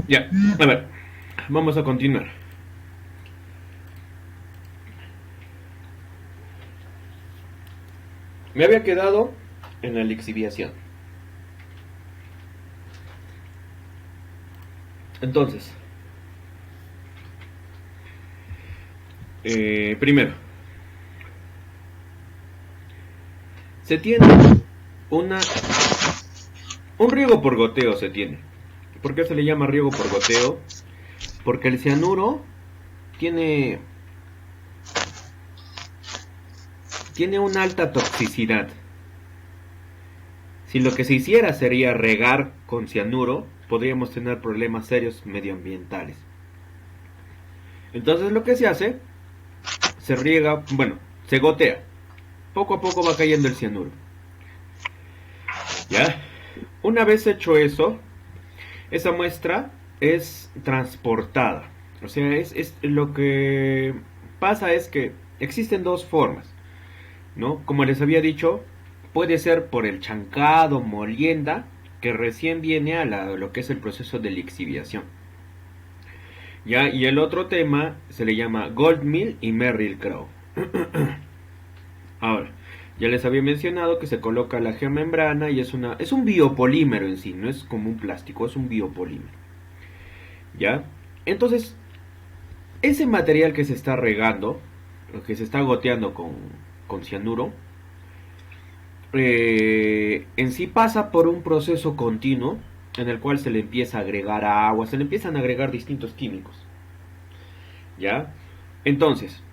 Ya, a ver, vamos a continuar. Me había quedado en la lixiviación. Entonces, primero, se tiene una, un riego por goteo se tiene. ¿Por qué se le llama riego por goteo? Porque el cianuro tiene, tiene una alta toxicidad. Si lo que se hiciera sería regar con cianuro, podríamos tener problemas serios medioambientales. Entonces lo que se hace, se riega, bueno, se gotea. Poco a poco va cayendo el cianuro. ¿Ya? Una vez hecho eso, esa muestra es transportada. O sea, es lo que pasa es que existen dos formas, ¿no? Como les había dicho, puede ser por el chancado, molienda, que recién viene a lo que es el proceso de lixiviación. ¿Ya? Y el otro tema se le llama Goldmill y Merrill Crowe. Ahora, ya les había mencionado que se coloca la geomembrana y es un biopolímero en sí, no es como un plástico, es un biopolímero. ¿Ya? Entonces, ese material que se está regando, que se está goteando con cianuro, en sí pasa por un proceso continuo en el cual se le empieza a agregar agua, se le empiezan a agregar distintos químicos. ¿Ya? Entonces,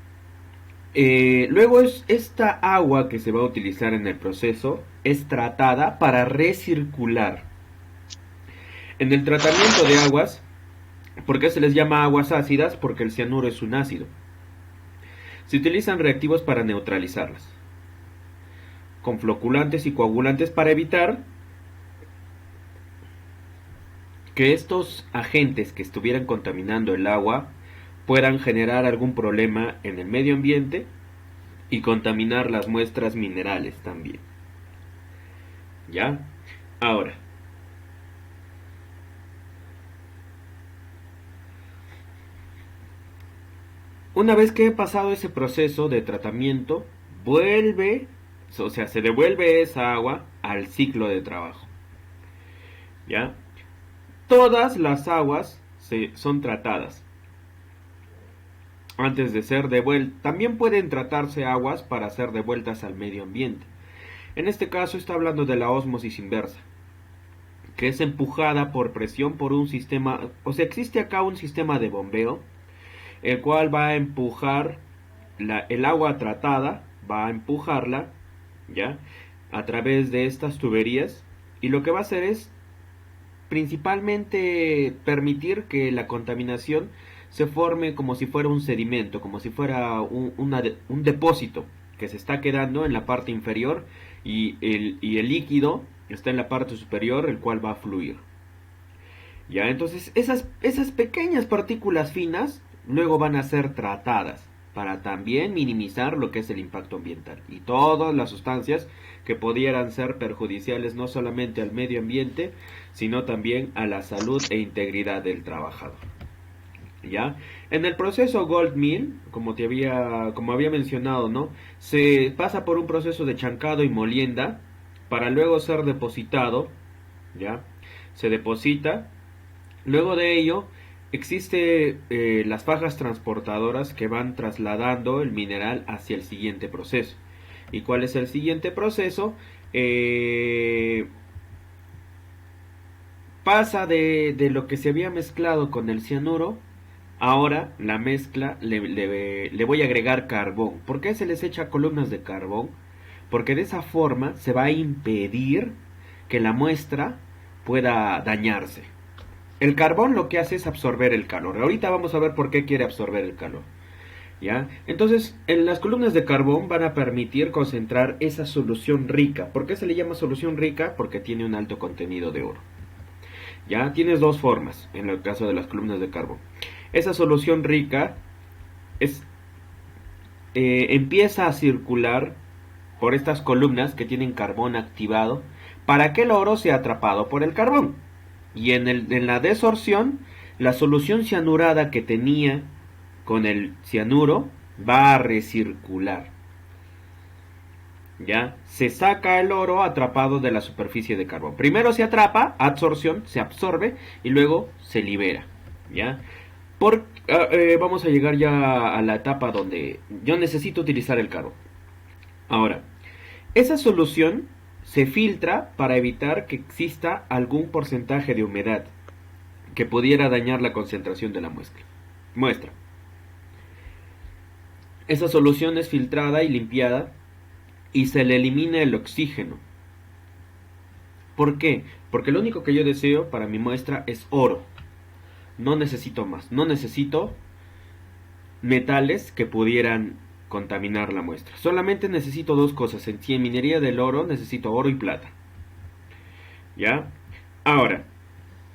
luego esta agua que se va a utilizar en el proceso es tratada para recircular. En el tratamiento de aguas, ¿por qué se les llama aguas ácidas? Porque el cianuro es un ácido. Se utilizan reactivos para neutralizarlas, con floculantes y coagulantes para evitar que estos agentes que estuvieran contaminando el agua puedan generar algún problema en el medio ambiente y contaminar las muestras minerales también. ¿Ya? Ahora, una vez que he pasado ese proceso de tratamiento, vuelve, o sea, se devuelve esa agua al ciclo de trabajo. ¿Ya? Todas las aguas son tratadas antes de ser devueltas. También pueden tratarse aguas para ser devueltas al medio ambiente. En este caso está hablando de la ósmosis inversa, que es empujada por presión por un sistema, o sea, existe acá un sistema de bombeo, el cual va a empujar el agua tratada, va a empujarla, ¿ya? A través de estas tuberías, y lo que va a hacer es principalmente permitir que la contaminación se forme como si fuera un sedimento, como si fuera un depósito que se está quedando en la parte inferior y el líquido está en la parte superior, el cual va a fluir. Ya, entonces esas pequeñas partículas finas luego van a ser tratadas para también minimizar lo que es el impacto ambiental y todas las sustancias que pudieran ser perjudiciales no solamente al medio ambiente, sino también a la salud e integridad del trabajador. ¿Ya? En el proceso Gold Mill, como había mencionado, ¿no? Se pasa por un proceso de chancado y molienda para luego ser depositado, ¿ya? Se deposita. Luego de ello, existe las fajas transportadoras que van trasladando el mineral hacia el siguiente proceso. ¿Y cuál es el siguiente proceso? Pasa de lo que se había mezclado con el cianuro. Ahora la mezcla le voy a agregar carbón. ¿Por qué se les echa columnas de carbón? Porque de esa forma se va a impedir que la muestra pueda dañarse. El carbón lo que hace es absorber el calor. Ahorita vamos a ver por qué quiere absorber el calor. ¿Ya? Entonces, en las columnas de carbón van a permitir concentrar esa solución rica. ¿Por qué se le llama solución rica? Porque tiene un alto contenido de oro. ¿Ya? Tienes dos formas en el caso de las columnas de carbón. Esa solución rica es, empieza a circular por estas columnas que tienen carbón activado para que el oro sea atrapado por el carbón. Y en la desorción la solución cianurada que tenía con el cianuro va a recircular. ¿Ya? Se saca el oro atrapado de la superficie de carbón. Primero se atrapa, absorción, se absorbe y luego se libera. ¿Ya? Vamos a llegar ya a la etapa donde yo necesito utilizar el carbón. Ahora, esa solución se filtra para evitar que exista algún porcentaje de humedad que pudiera dañar la concentración de la muestra. Esa solución es filtrada y limpiada y se le elimina el oxígeno. ¿Por qué? Porque lo único que yo deseo para mi muestra es oro. No necesito más, no necesito metales que pudieran contaminar la muestra. Solamente necesito dos cosas. En minería del oro necesito oro y plata. ¿Ya? Ahora,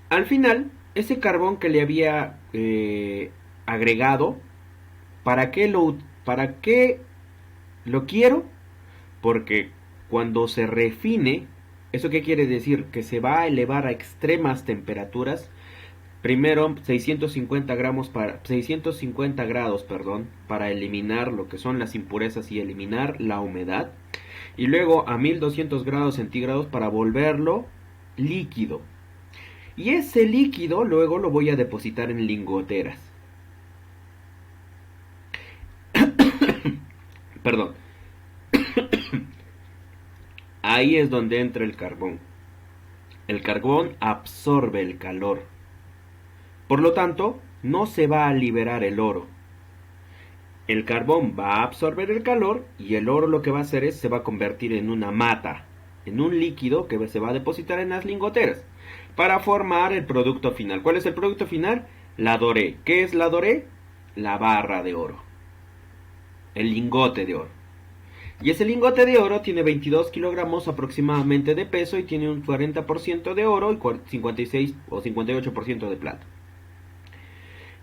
al final, ese carbón que le había agregado, ¿para qué lo quiero? Porque cuando se refine, ¿eso qué quiere decir? Que se va a elevar a extremas temperaturas. Primero 650 grados para eliminar lo que son las impurezas y eliminar la humedad. Y luego a 1200 grados centígrados para volverlo líquido. Y ese líquido luego lo voy a depositar en lingoteras. Perdón. Ahí es donde entra el carbón. El carbón absorbe el calor. Por lo tanto, no se va a liberar el oro. El carbón va a absorber el calor y el oro lo que va a hacer es se va a convertir en una mata, en un líquido que se va a depositar en las lingoteras para formar el producto final. ¿Cuál es el producto final? La doré. ¿Qué es la doré? La barra de oro. El lingote de oro. Y ese lingote de oro tiene 22 kilogramos aproximadamente de peso y tiene un 40% de oro y 56 o 58% de plata.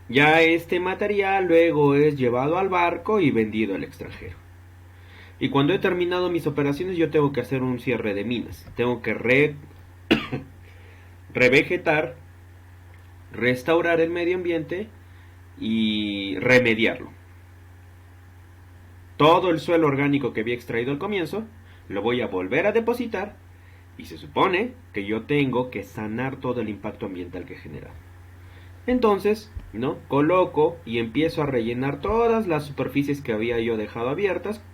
Ya este material luego es llevado al barco y vendido al extranjero. Y cuando he terminado mis operaciones yo tengo que hacer un cierre de minas. Tengo que revegetar, restaurar el medio ambiente y remediarlo. Todo el suelo orgánico que había extraído al comienzo lo voy a volver a depositar y se supone que yo tengo que sanar todo el impacto ambiental que he generado. Entonces, ¿no? Coloco y empiezo a rellenar todas las superficies que había yo dejado abiertas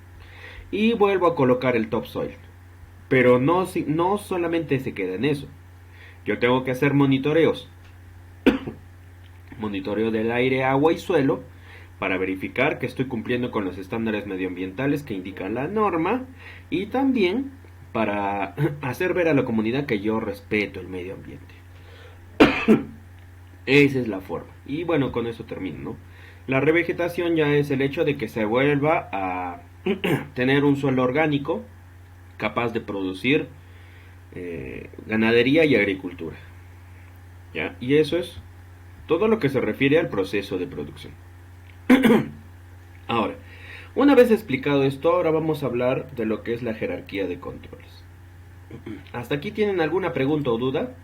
y vuelvo a colocar el topsoil. Pero no solamente se queda en eso. Yo tengo que hacer monitoreos. Monitoreo del aire, agua y suelo para verificar que estoy cumpliendo con los estándares medioambientales que indican la norma y también para hacer ver a la comunidad que yo respeto el medio ambiente. Esa es la forma. Y bueno, con eso termino, ¿no? La revegetación ya es el hecho de que se vuelva a tener un suelo orgánico capaz de producir ganadería y agricultura. ¿Ya? Y eso es todo lo que se refiere al proceso de producción. Ahora, una vez explicado esto, ahora vamos a hablar de lo que es la jerarquía de controles. ¿Hasta aquí tienen alguna pregunta o duda?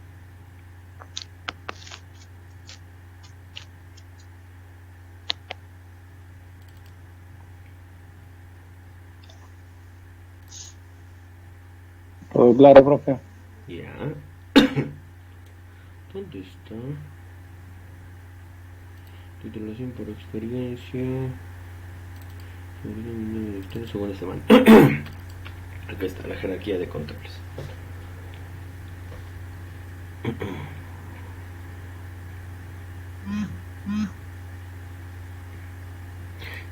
Todo claro, profe. Ya. ¿Dónde está? Titulación por experiencia. Segunda semana. Acá está la jerarquía de controles.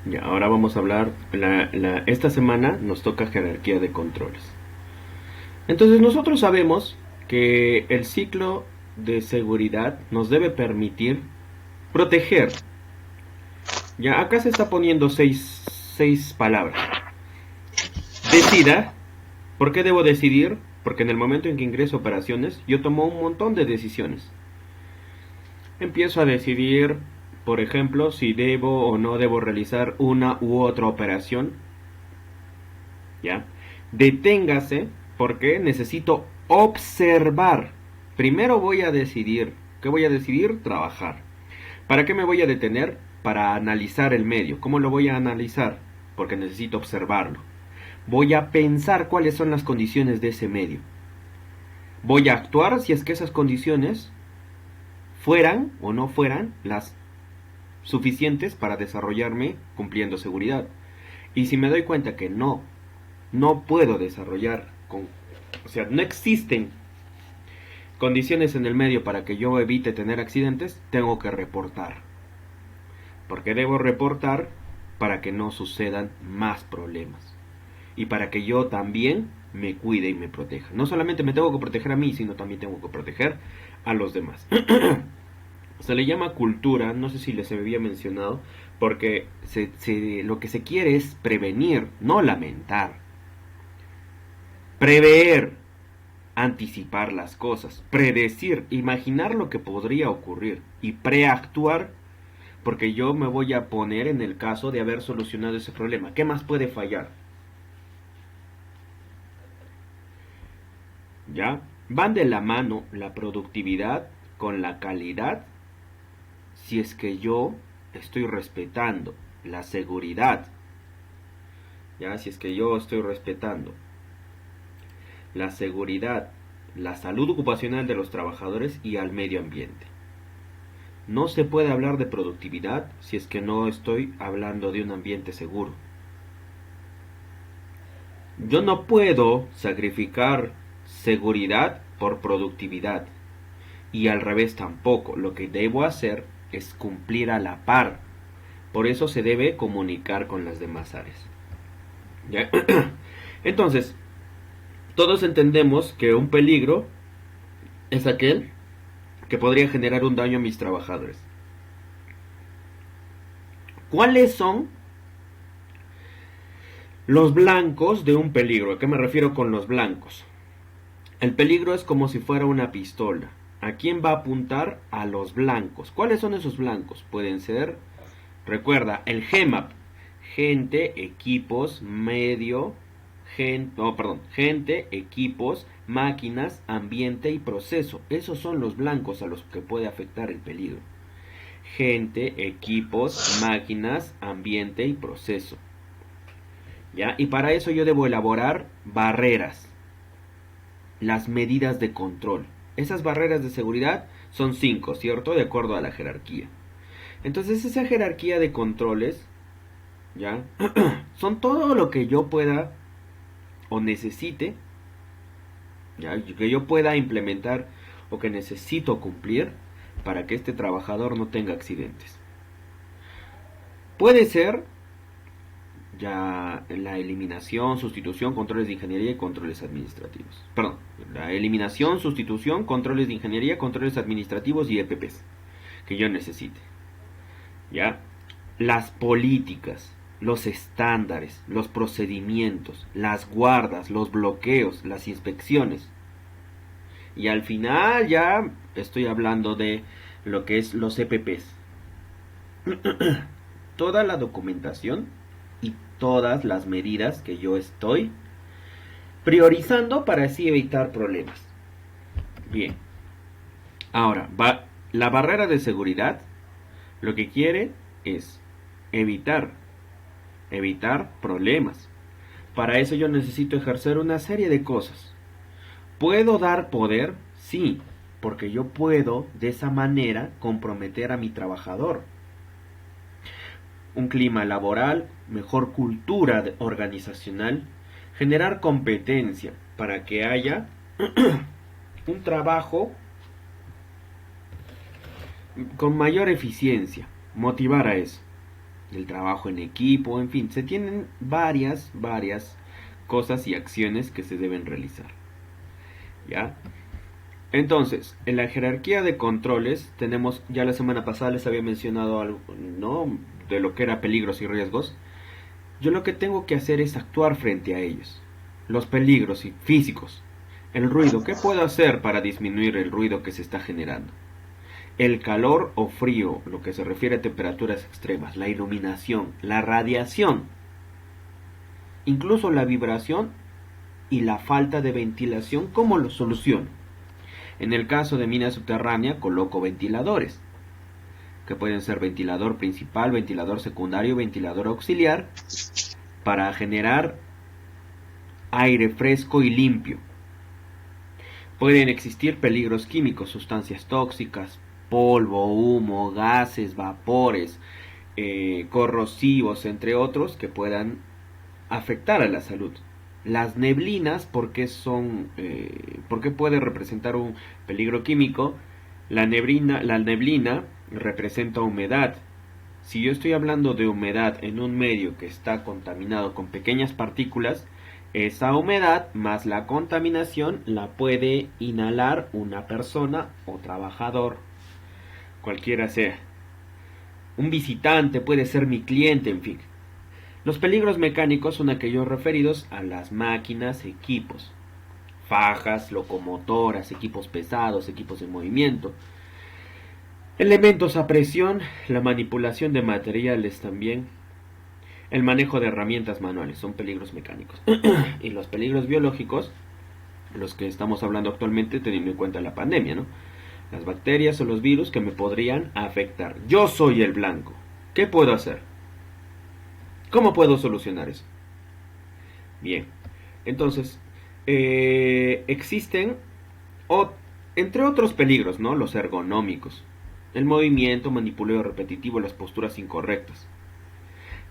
Ya, ahora vamos a hablar. Esta semana nos toca jerarquía de controles. Entonces nosotros sabemos que el ciclo de seguridad nos debe permitir proteger. Ya acá se está poniendo seis palabras. Decida. ¿Por qué debo decidir? Porque en el momento en que ingreso a operaciones, yo tomo un montón de decisiones. Empiezo a decidir, por ejemplo, si debo o no debo realizar una u otra operación. ¿Ya? Deténgase, porque necesito observar. Primero voy a decidir. ¿Qué voy a decidir? Trabajar. ¿Para qué me voy a detener? Para analizar el medio. ¿Cómo lo voy a analizar? Porque necesito observarlo. Voy a pensar cuáles son las condiciones de ese medio. Voy a actuar si es que esas condiciones fueran o no fueran las suficientes para desarrollarme cumpliendo seguridad. Y si me doy cuenta que no puedo desarrollar, o sea, no existen condiciones en el medio para que yo evite tener accidentes, tengo que reportar. Porque debo reportar para que no sucedan más problemas. Y para que yo también me cuide y me proteja. No solamente me tengo que proteger a mí, sino también tengo que proteger a los demás. Se le llama cultura, no sé si les había mencionado, porque lo que se quiere es prevenir, no lamentar. Prever, anticipar las cosas, predecir, imaginar lo que podría ocurrir y preactuar, porque yo me voy a poner en el caso de haber solucionado ese problema. ¿Qué más puede fallar? ¿Ya? Van de la mano la productividad con la calidad si es que yo estoy respetando la seguridad. ¿Ya? Si es que yo estoy respetando la seguridad, la salud ocupacional de los trabajadores y al medio ambiente. No se puede hablar de productividad si es que no estoy hablando de un ambiente seguro. Yo no puedo sacrificar seguridad por productividad. Y al revés tampoco. Lo que debo hacer es cumplir a la par. Por eso se debe comunicar con las demás áreas. ¿Ya? Entonces, todos entendemos que un peligro es aquel que podría generar un daño a mis trabajadores. ¿Cuáles son los blancos de un peligro? ¿A qué me refiero con los blancos? El peligro es como si fuera una pistola. ¿A quién va a apuntar? A los blancos. ¿Cuáles son esos blancos? Pueden ser, recuerda, el GEMAP. Gente, equipos, medio, gente, equipos, máquinas, ambiente y proceso. Esos son los blancos a los que puede afectar el peligro. Gente, equipos, máquinas, ambiente y proceso. ¿Ya? Y para eso yo debo elaborar barreras. Las medidas de control. Esas barreras de seguridad son 5, ¿cierto? De acuerdo a la jerarquía. Entonces esa jerarquía de controles, ¿ya? Son todo lo que yo pueda o necesite, ¿ya? Que yo pueda implementar o que necesito cumplir para que este trabajador no tenga accidentes. Puede ser ya la eliminación, sustitución, controles de ingeniería y controles administrativos. Perdón, la eliminación, sustitución, controles de ingeniería, controles administrativos y EPPs que yo necesite. ¿Ya? Las políticas, los estándares, los procedimientos, las guardas, los bloqueos, las inspecciones. Y al final ya estoy hablando de lo que es los EPPs. Toda la documentación y todas las medidas que yo estoy priorizando para así evitar problemas. Bien. Ahora, la barrera de seguridad lo que quiere es evitar problemas. Para eso yo necesito ejercer una serie de cosas. ¿Puedo dar poder? Sí, porque yo puedo de esa manera comprometer a mi trabajador. Un clima laboral, mejor cultura organizacional, generar competencia para que haya un trabajo con mayor eficiencia, motivar a eso, el trabajo en equipo, en fin, se tienen varias cosas y acciones que se deben realizar. ¿Ya? Entonces, en la jerarquía de controles tenemos, ya la semana pasada les había mencionado algo, ¿no? De lo que era peligros y riesgos. Yo lo que tengo que hacer es actuar frente a ellos. Los peligros físicos, el ruido, ¿qué puedo hacer para disminuir el ruido que se está generando? El calor o frío, lo que se refiere a temperaturas extremas, la iluminación, la radiación, incluso la vibración y la falta de ventilación, ¿cómo lo soluciono? En el caso de mina subterránea, coloco ventiladores. que pueden ser ventilador principal, ventilador secundario, ventilador auxiliar, para generar aire fresco y limpio. Pueden existir peligros químicos, sustancias tóxicas, polvo, humo, gases, vapores, corrosivos, entre otros, que puedan afectar a la salud. Las neblinas, ¿por qué puede representar un peligro químico? La neblina representa humedad. Si yo estoy hablando de humedad en un medio que está contaminado con pequeñas partículas, esa humedad más la contaminación la puede inhalar una persona o trabajador, cualquiera sea. Un visitante puede ser mi cliente, en fin. Los peligros mecánicos son aquellos referidos a las máquinas, equipos, fajas, locomotoras, equipos pesados, equipos en movimiento. Elementos a presión, la manipulación de materiales también, el manejo de herramientas manuales, son peligros mecánicos. Y los peligros biológicos, los que estamos hablando actualmente teniendo en cuenta la pandemia, ¿no? Las bacterias o los virus que me podrían afectar. Yo soy el blanco. ¿Qué puedo hacer? ¿Cómo puedo solucionar eso? Bien, entonces, existen, entre otros peligros, ¿no? Los ergonómicos, el movimiento, manipuleo repetitivo, las posturas incorrectas.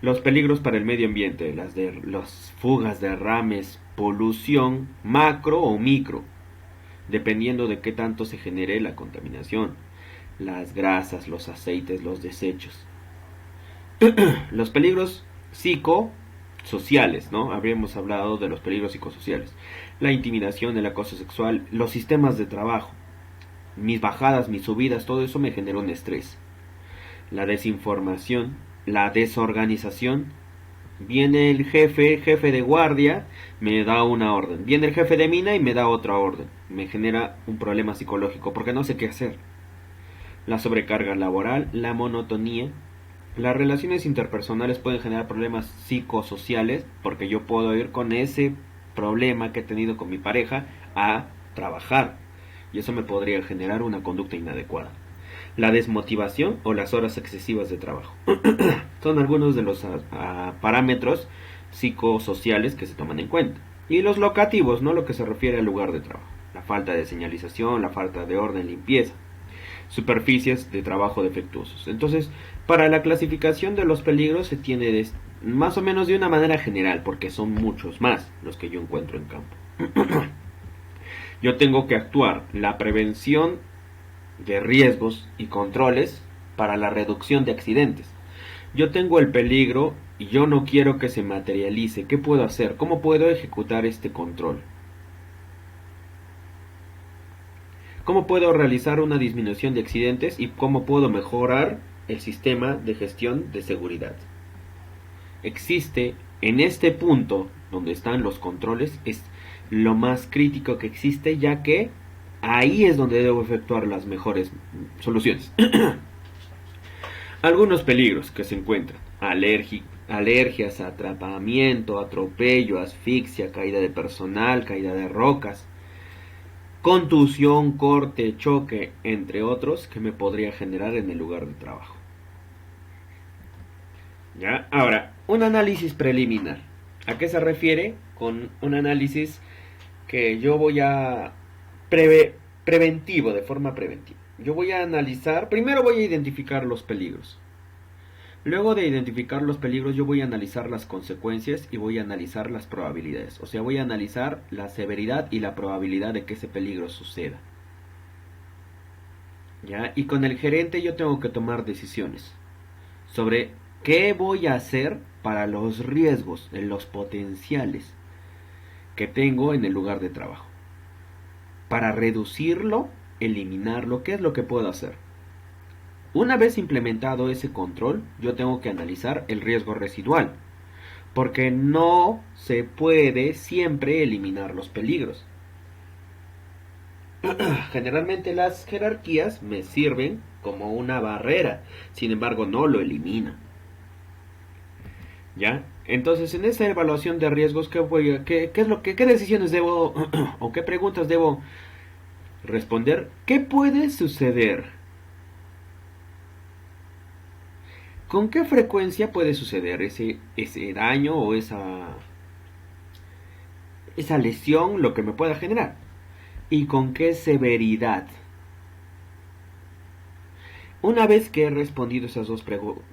Los peligros para el medio ambiente, las fugas, derrames, polución, macro o micro, dependiendo de qué tanto se genere la contaminación. Las grasas, los aceites, los desechos. Los peligros psicosociales, ¿no? Habríamos hablado de los peligros psicosociales. La intimidación, el acoso sexual, los sistemas de trabajo, mis bajadas, mis subidas, todo eso me genera un estrés. La desinformación, la desorganización. Viene el jefe de guardia, me da una orden. Viene el jefe de mina y me da otra orden. Me genera un problema psicológico porque no sé qué hacer. La sobrecarga laboral, la monotonía. Las relaciones interpersonales pueden generar problemas psicosociales porque yo puedo ir con ese problema que he tenido con mi pareja a trabajar y eso me podría generar una conducta inadecuada. La desmotivación o las horas excesivas de trabajo son algunos de los parámetros psicosociales que se toman en cuenta. Y los locativos, ¿no? Lo que se refiere al lugar de trabajo. La falta de señalización, la falta de orden, limpieza. Superficies de trabajo defectuosos. Entonces, para la clasificación de los peligros se tiene más o menos de una manera general, porque son muchos más los que yo encuentro en campo. Yo tengo que actuar la prevención de riesgos y controles para la reducción de accidentes. Yo tengo el peligro y yo no quiero que se materialice. ¿Qué puedo hacer? ¿Cómo puedo ejecutar este control? ¿Cómo puedo realizar una disminución de accidentes y cómo puedo mejorar el sistema de gestión de seguridad? Existe en este punto donde están los controles, es lo más crítico que existe, ya que ahí es donde debo efectuar las mejores soluciones. Algunos peligros que se encuentran: alergias, atrapamiento, atropello, asfixia, caída de personal, caída de rocas, contusión, corte, choque, entre otros, que me podría generar en el lugar de trabajo. ¿Ya? Ahora, un análisis preliminar. ¿A qué se refiere con un análisis que yo voy a preventivo, de forma preventiva? Yo voy a analizar, primero voy a identificar los peligros. Luego de identificar los peligros, yo voy a analizar las consecuencias y voy a analizar las probabilidades. O sea, voy a analizar la severidad y la probabilidad de que ese peligro suceda. ¿Ya? Y con el gerente yo tengo que tomar decisiones sobre qué voy a hacer para los riesgos, los potenciales que tengo en el lugar de trabajo. Para reducirlo, eliminarlo, ¿qué es lo que puedo hacer? Una vez implementado ese control, yo tengo que analizar el riesgo residual, porque no se puede siempre eliminar los peligros. Generalmente las jerarquías me sirven como una barrera, sin embargo no lo eliminan. ¿Ya? Entonces, en esa evaluación de riesgos, ¿qué decisiones debo o qué preguntas debo responder? ¿Qué puede suceder ¿Con qué frecuencia puede suceder ese daño o esa lesión, lo que me pueda generar? ¿Y con qué severidad? Una vez que he respondido esas dos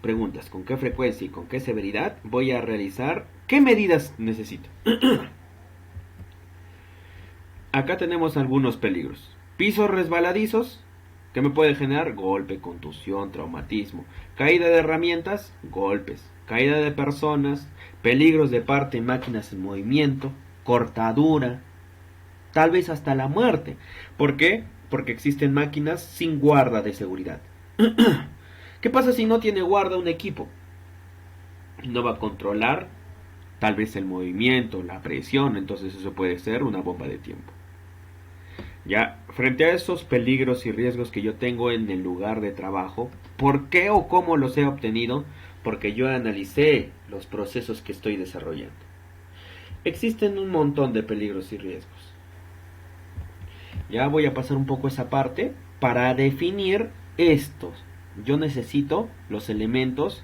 preguntas, con qué frecuencia y con qué severidad, voy a realizar qué medidas necesito. Acá tenemos algunos peligros. Pisos resbaladizos, que me puede generar golpe, contusión, traumatismo. Caída de herramientas, golpes. Caída de personas, peligros de parte y máquinas en movimiento, cortadura, tal vez hasta la muerte. ¿Por qué? Porque existen máquinas sin guarda de seguridad. ¿Qué pasa si no tiene guarda un equipo? No va a controlar tal vez el movimiento, la presión, entonces eso puede ser una bomba de tiempo. Ya, frente a esos peligros y riesgos que yo tengo en el lugar de trabajo, ¿por qué o cómo los he obtenido? Porque yo analicé los procesos que estoy desarrollando. Existen un montón de peligros y riesgos. Ya voy a pasar un poco esa parte para definir estos. Yo necesito los elementos,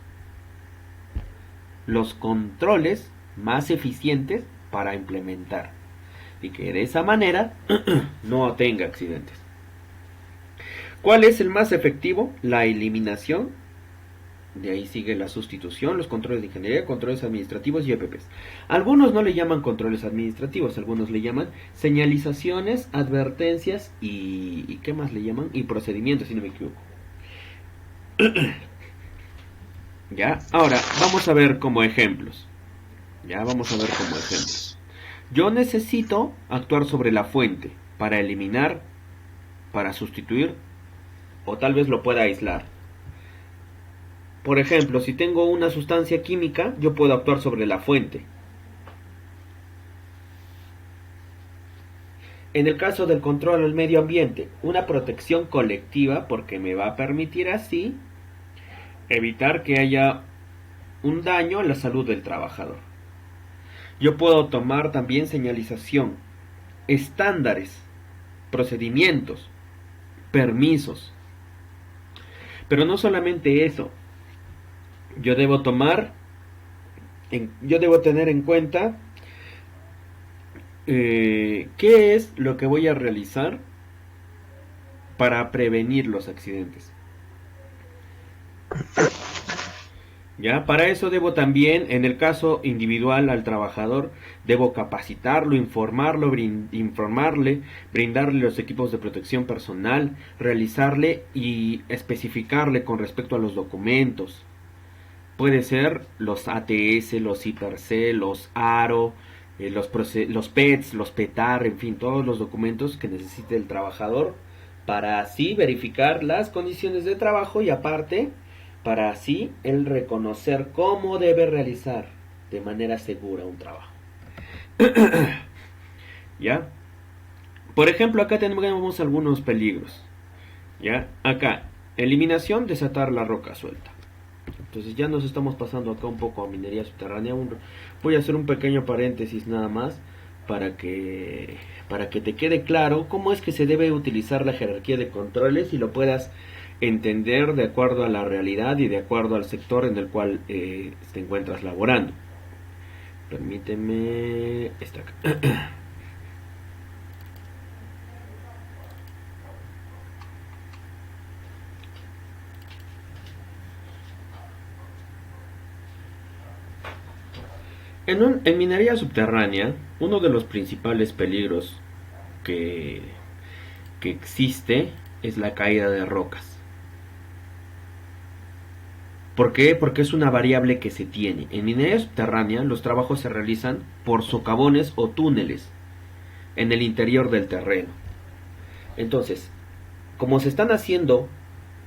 los controles más eficientes para implementar y que de esa manera no tenga accidentes. ¿Cuál es el más efectivo? La eliminación. De ahí sigue la sustitución, los controles de ingeniería, controles administrativos y EPPs. Algunos no le llaman controles administrativos, algunos le llaman señalizaciones, advertencias y ¿qué más le llaman? Y procedimientos, si no me equivoco. Ya, ahora vamos a ver como ejemplos. Yo necesito actuar sobre la fuente para eliminar, para sustituir o tal vez lo pueda aislar. Por ejemplo, si tengo una sustancia química, yo puedo actuar sobre la fuente. En el caso del control del medio ambiente, una protección colectiva porque me va a permitir así evitar que haya un daño a la salud del trabajador. Yo puedo tomar también señalización, estándares, procedimientos, permisos. Pero no solamente eso. Yo debo tener en cuenta qué es lo que voy a realizar para prevenir los accidentes. Ya, para eso debo también, en el caso individual al trabajador, debo capacitarlo, informarle, brindarle los equipos de protección personal, realizarle y especificarle con respecto a los documentos. Puede ser los ATS, los IPRC, los ARO, los PETS, los PETAR, en fin, todos los documentos que necesite el trabajador para así verificar las condiciones de trabajo y aparte para así él reconocer cómo debe realizar de manera segura un trabajo. ¿Ya? Por ejemplo, acá tenemos algunos peligros. ¿Ya? Acá, eliminación, desatar la roca suelta. Entonces ya nos estamos pasando acá un poco a minería subterránea. Voy a hacer un pequeño paréntesis nada más para que te quede claro cómo es que se debe utilizar la jerarquía de controles y lo puedas entender de acuerdo a la realidad y de acuerdo al sector en el cual te encuentras laborando. Permíteme esta acá. En minería subterránea, uno de los principales peligros que existe es la caída de rocas. ¿Por qué? Porque es una variable que se tiene. En minería subterránea los trabajos se realizan por socavones o túneles en el interior del terreno. Entonces, como se están haciendo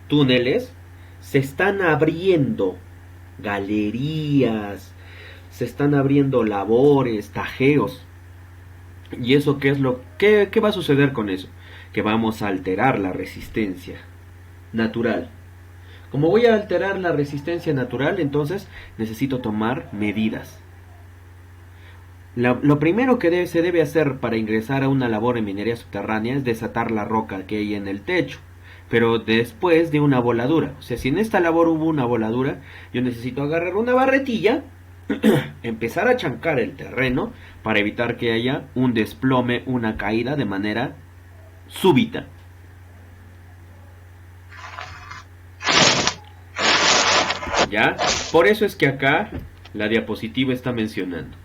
túneles, se están abriendo galerías, se están abriendo labores, tajeos. ¿Y eso qué va a suceder con eso? Que vamos a alterar la resistencia natural. Como voy a alterar la resistencia natural, entonces necesito tomar medidas. Lo primero que se debe hacer para ingresar a una labor en minería subterránea es desatar la roca que hay en el techo. pero después de una voladura. O sea, si en esta labor hubo una voladura, yo necesito agarrar una barretilla, empezar a chancar el terreno para evitar que haya un desplome, una caída de manera súbita. ¿Ya? Por eso es que acá la diapositiva está mencionando.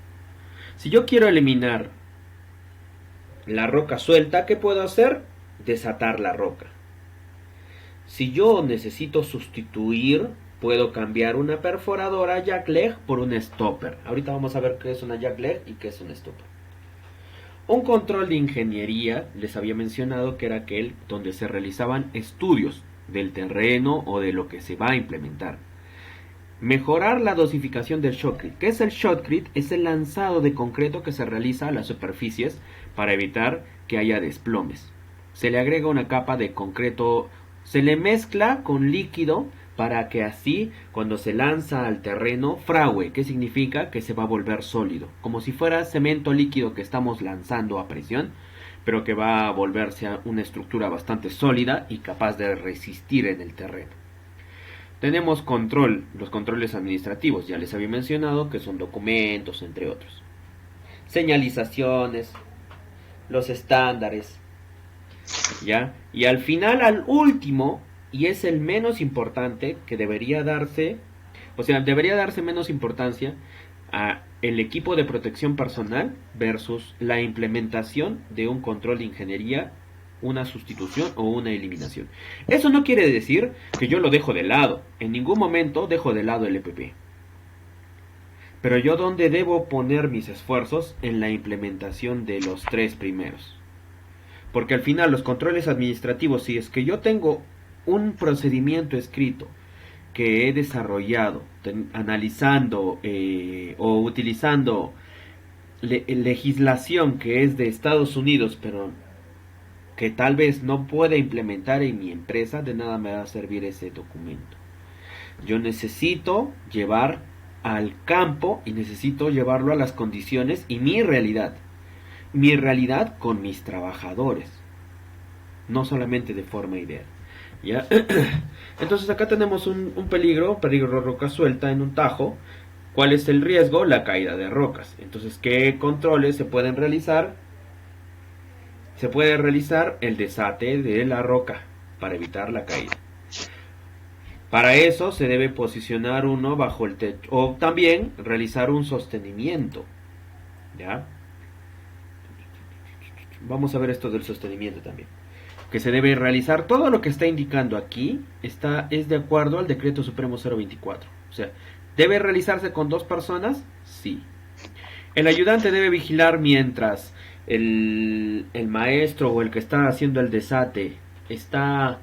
Si yo quiero eliminar la roca suelta, ¿qué puedo hacer? Desatar la roca. Si yo necesito sustituir, puedo cambiar una perforadora jackleg por un stopper. Ahorita vamos a ver qué es una jackleg y qué es un stopper. Un control de ingeniería, les había mencionado que era aquel donde se realizaban estudios del terreno o de lo que se va a implementar. Mejorar la dosificación del shotcrete. ¿Qué es el shotcrete? Es el lanzado de concreto que se realiza a las superficies para evitar que haya desplomes. Se le agrega una capa de concreto, se le mezcla con líquido para que así cuando se lanza al terreno fragüe. ¿Qué significa? Que se va a volver sólido, como si fuera cemento líquido que estamos lanzando a presión, pero que va a volverse a una estructura bastante sólida y capaz de resistir en el terreno. Tenemos control, los controles administrativos, ya les había mencionado que son documentos, entre otros. Señalizaciones, los estándares, ¿ya? Y al final, al último, y es el menos importante, que debería darse, o sea, debería darse menos importancia a el equipo de protección personal versus la implementación de un control de ingeniería, una sustitución o una eliminación. Eso no quiere decir que yo lo dejo de lado. En ningún momento dejo de lado el EPP. Pero yo donde debo poner mis esfuerzos en la implementación de los tres primeros. Porque al final los controles administrativos, si es que yo tengo un procedimiento escrito que he desarrollado analizando o utilizando legislación que es de Estados Unidos, pero que tal vez no pueda implementar en mi empresa, de nada me va a servir ese documento. Yo necesito llevar al campo y necesito llevarlo a las condiciones y mi realidad con mis trabajadores, no solamente de forma ideal. ¿Ya? Entonces acá tenemos un peligro roca suelta en un tajo. ¿Cuál es el riesgo? La caída de rocas. Entonces, ¿qué controles se pueden realizar? Se puede realizar el desate de la roca para evitar la caída. Para eso se debe posicionar uno bajo el techo o también realizar un sostenimiento. ¿Ya? Vamos a ver esto del sostenimiento también. Que se debe realizar, todo lo que está indicando aquí es de acuerdo al decreto supremo 024. O sea, ¿debe realizarse con 2 personas? Sí. El ayudante debe vigilar mientras el maestro o el que está haciendo el desate está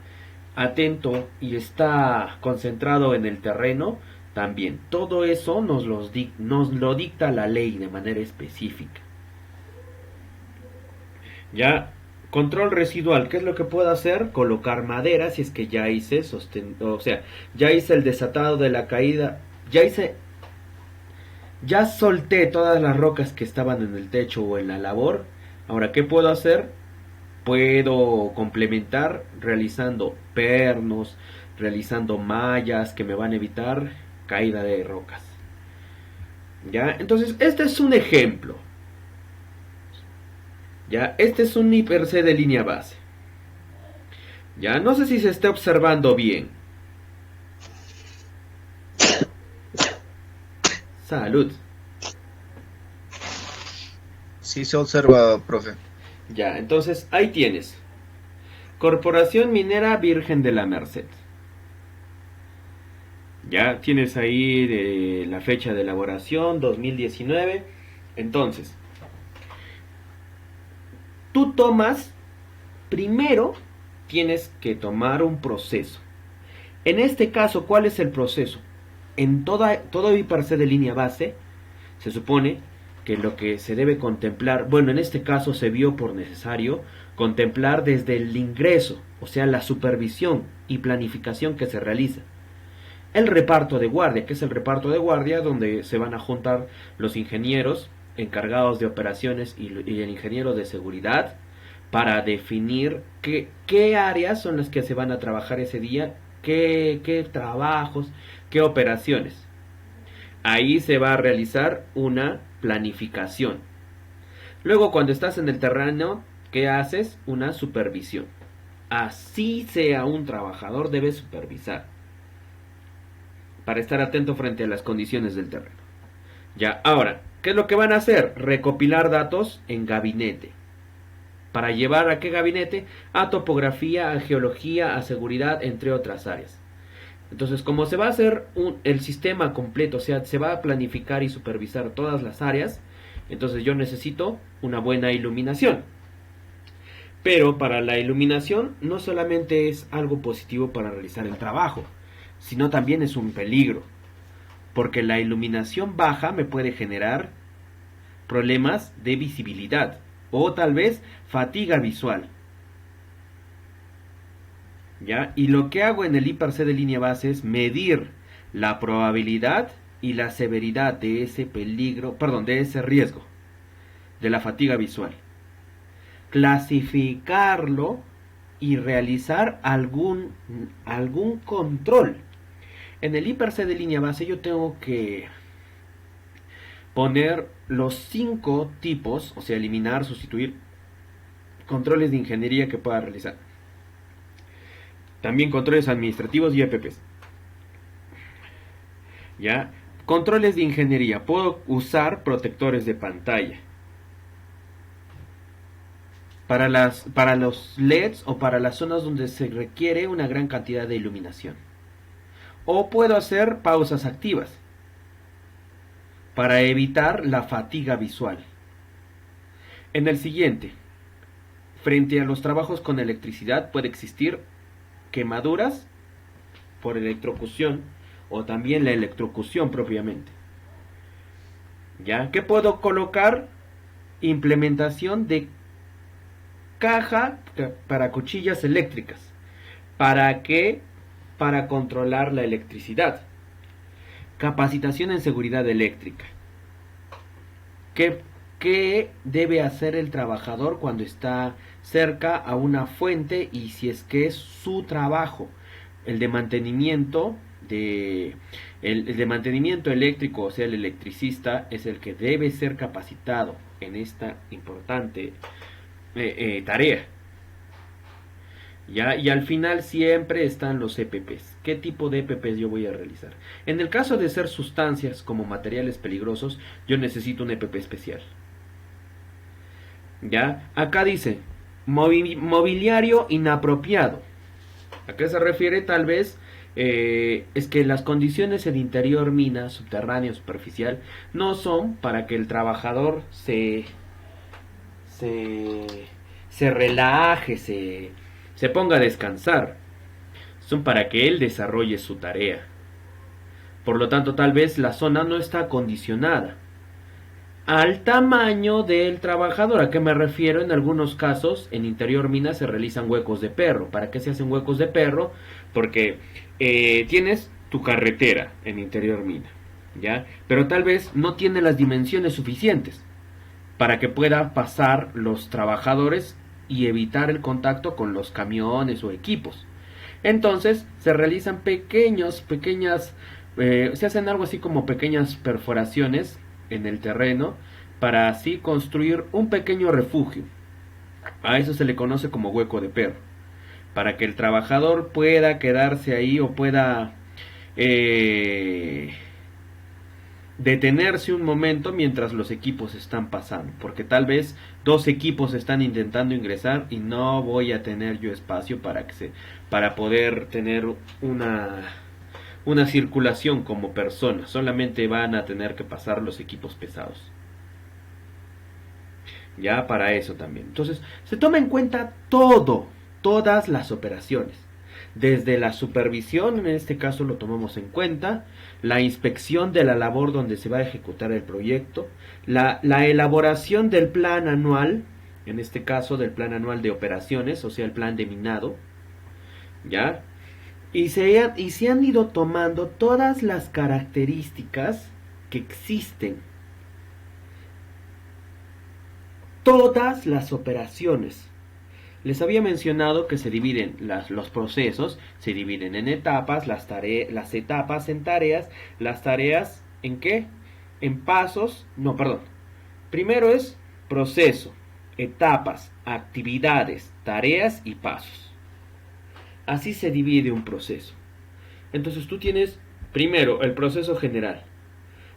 atento y está concentrado en el terreno también. Todo eso nos lo dicta la ley de manera específica. Ya, control residual, ¿qué es lo que puedo hacer? Colocar madera si es que ya hice ya hice el desatado de la caída, ya solté todas las rocas que estaban en el techo o en la labor. Ahora, ¿qué puedo hacer? Puedo complementar realizando pernos, realizando mallas que me van a evitar caída de rocas. ¿Ya? Entonces, este es un ejemplo. ¿Ya? Este es un IPRC de línea base. ¿Ya? No sé si se está observando bien. Salud. Sí se observa, profe. Ya, entonces ahí tienes. Corporación Minera Virgen de la Merced. Ya tienes ahí de la fecha de elaboración, 2019. Entonces, tú primero tienes que tomar un proceso. En este caso, ¿cuál es el proceso? En todo IPRC de línea base, se supone que lo que se debe contemplar, bueno, en este caso se vio por necesario contemplar desde el ingreso, o sea, la supervisión y planificación que se realiza. El reparto de guardia, que es el reparto de guardia donde se van a juntar los ingenieros encargados de operaciones y el ingeniero de seguridad para definir qué áreas son las que se van a trabajar ese día, qué trabajos, qué operaciones. Ahí se va a realizar una planificación. Luego, cuando estás en el terreno, ¿qué haces? Una supervisión. Así sea un trabajador, debe supervisar para estar atento frente a las condiciones del terreno. Ya, ahora, ¿qué es lo que van a hacer? Recopilar datos en gabinete. ¿Para llevar a qué gabinete? A topografía, a geología, a seguridad, entre otras áreas. Entonces, como se va a hacer el sistema completo, o sea, se va a planificar y supervisar todas las áreas, entonces yo necesito una buena iluminación. Pero para la iluminación no solamente es algo positivo para realizar el trabajo, sino también es un peligro, porque la iluminación baja me puede generar problemas de visibilidad o tal vez fatiga visual. ¿Ya? Y lo que hago en el IPAR-C de línea base es medir la probabilidad y la severidad de ese peligro, perdón, de ese riesgo de la fatiga visual. Clasificarlo y realizar algún control. En el IPAR-C de línea base yo tengo que poner los 5 tipos, o sea, eliminar, sustituir controles de ingeniería que pueda realizar. También controles administrativos y EPPs. ¿Ya? Controles de ingeniería. Puedo usar protectores de pantalla. Para los LEDs o para las zonas donde se requiere una gran cantidad de iluminación. O puedo hacer pausas activas para evitar la fatiga visual. En el siguiente, frente a los trabajos con electricidad puede existir quemaduras por electrocución o también la electrocución propiamente. ¿Ya? ¿Qué puedo colocar? Implementación de caja para cuchillas eléctricas. ¿Para qué? Para controlar la electricidad. Capacitación en seguridad eléctrica. ¿Qué debe hacer el trabajador cuando está cerca a una fuente y si es que es su trabajo? El de mantenimiento el de mantenimiento eléctrico, o sea, el electricista es el que debe ser capacitado en esta importante tarea. ¿Ya? Y al final siempre están los EPPs. ¿Qué tipo de EPPs yo voy a realizar? En el caso de ser sustancias como materiales peligrosos, yo necesito un EPP especial. ¿Ya? Acá dice mobiliario inapropiado. ¿A qué se refiere? Tal vez es que las condiciones en interior mina, subterránea o superficial no son para que el trabajador se relaje, se ponga a descansar. Son para que él desarrolle su tarea. Por lo tanto, tal vez la zona no está acondicionada al tamaño del trabajador. ¿A qué me refiero? En algunos casos, en interior mina se realizan huecos de perro. ¿Para qué se hacen huecos de perro? Porque tienes tu carretera en interior mina, ¿ya? Pero tal vez no tiene las dimensiones suficientes para que puedan pasar los trabajadores y evitar el contacto con los camiones o equipos. Entonces se realizan se hacen algo así como pequeñas perforaciones en el terreno para así construir un pequeño refugio. A eso se le conoce como hueco de perro, para que el trabajador pueda quedarse ahí o pueda detenerse un momento mientras los equipos están pasando, porque tal vez 2 equipos están intentando ingresar y no voy a tener yo espacio para poder tener una circulación como persona. Solamente van a tener que pasar los equipos pesados. Ya para eso también. Entonces, se toma en cuenta todas las operaciones. Desde la supervisión, en este caso lo tomamos en cuenta, la inspección de la labor donde se va a ejecutar el proyecto, la elaboración del plan anual, en este caso del plan anual de operaciones, o sea, el plan de minado, ¿ya? Y se han ido tomando todas las características que existen. Todas las operaciones Les había mencionado que se dividen los procesos, se dividen en etapas, las etapas en tareas, las tareas en qué, en pasos, no, perdón. Primero es proceso, etapas, actividades, tareas y pasos. Así se divide un proceso. Entonces tú tienes primero el proceso general.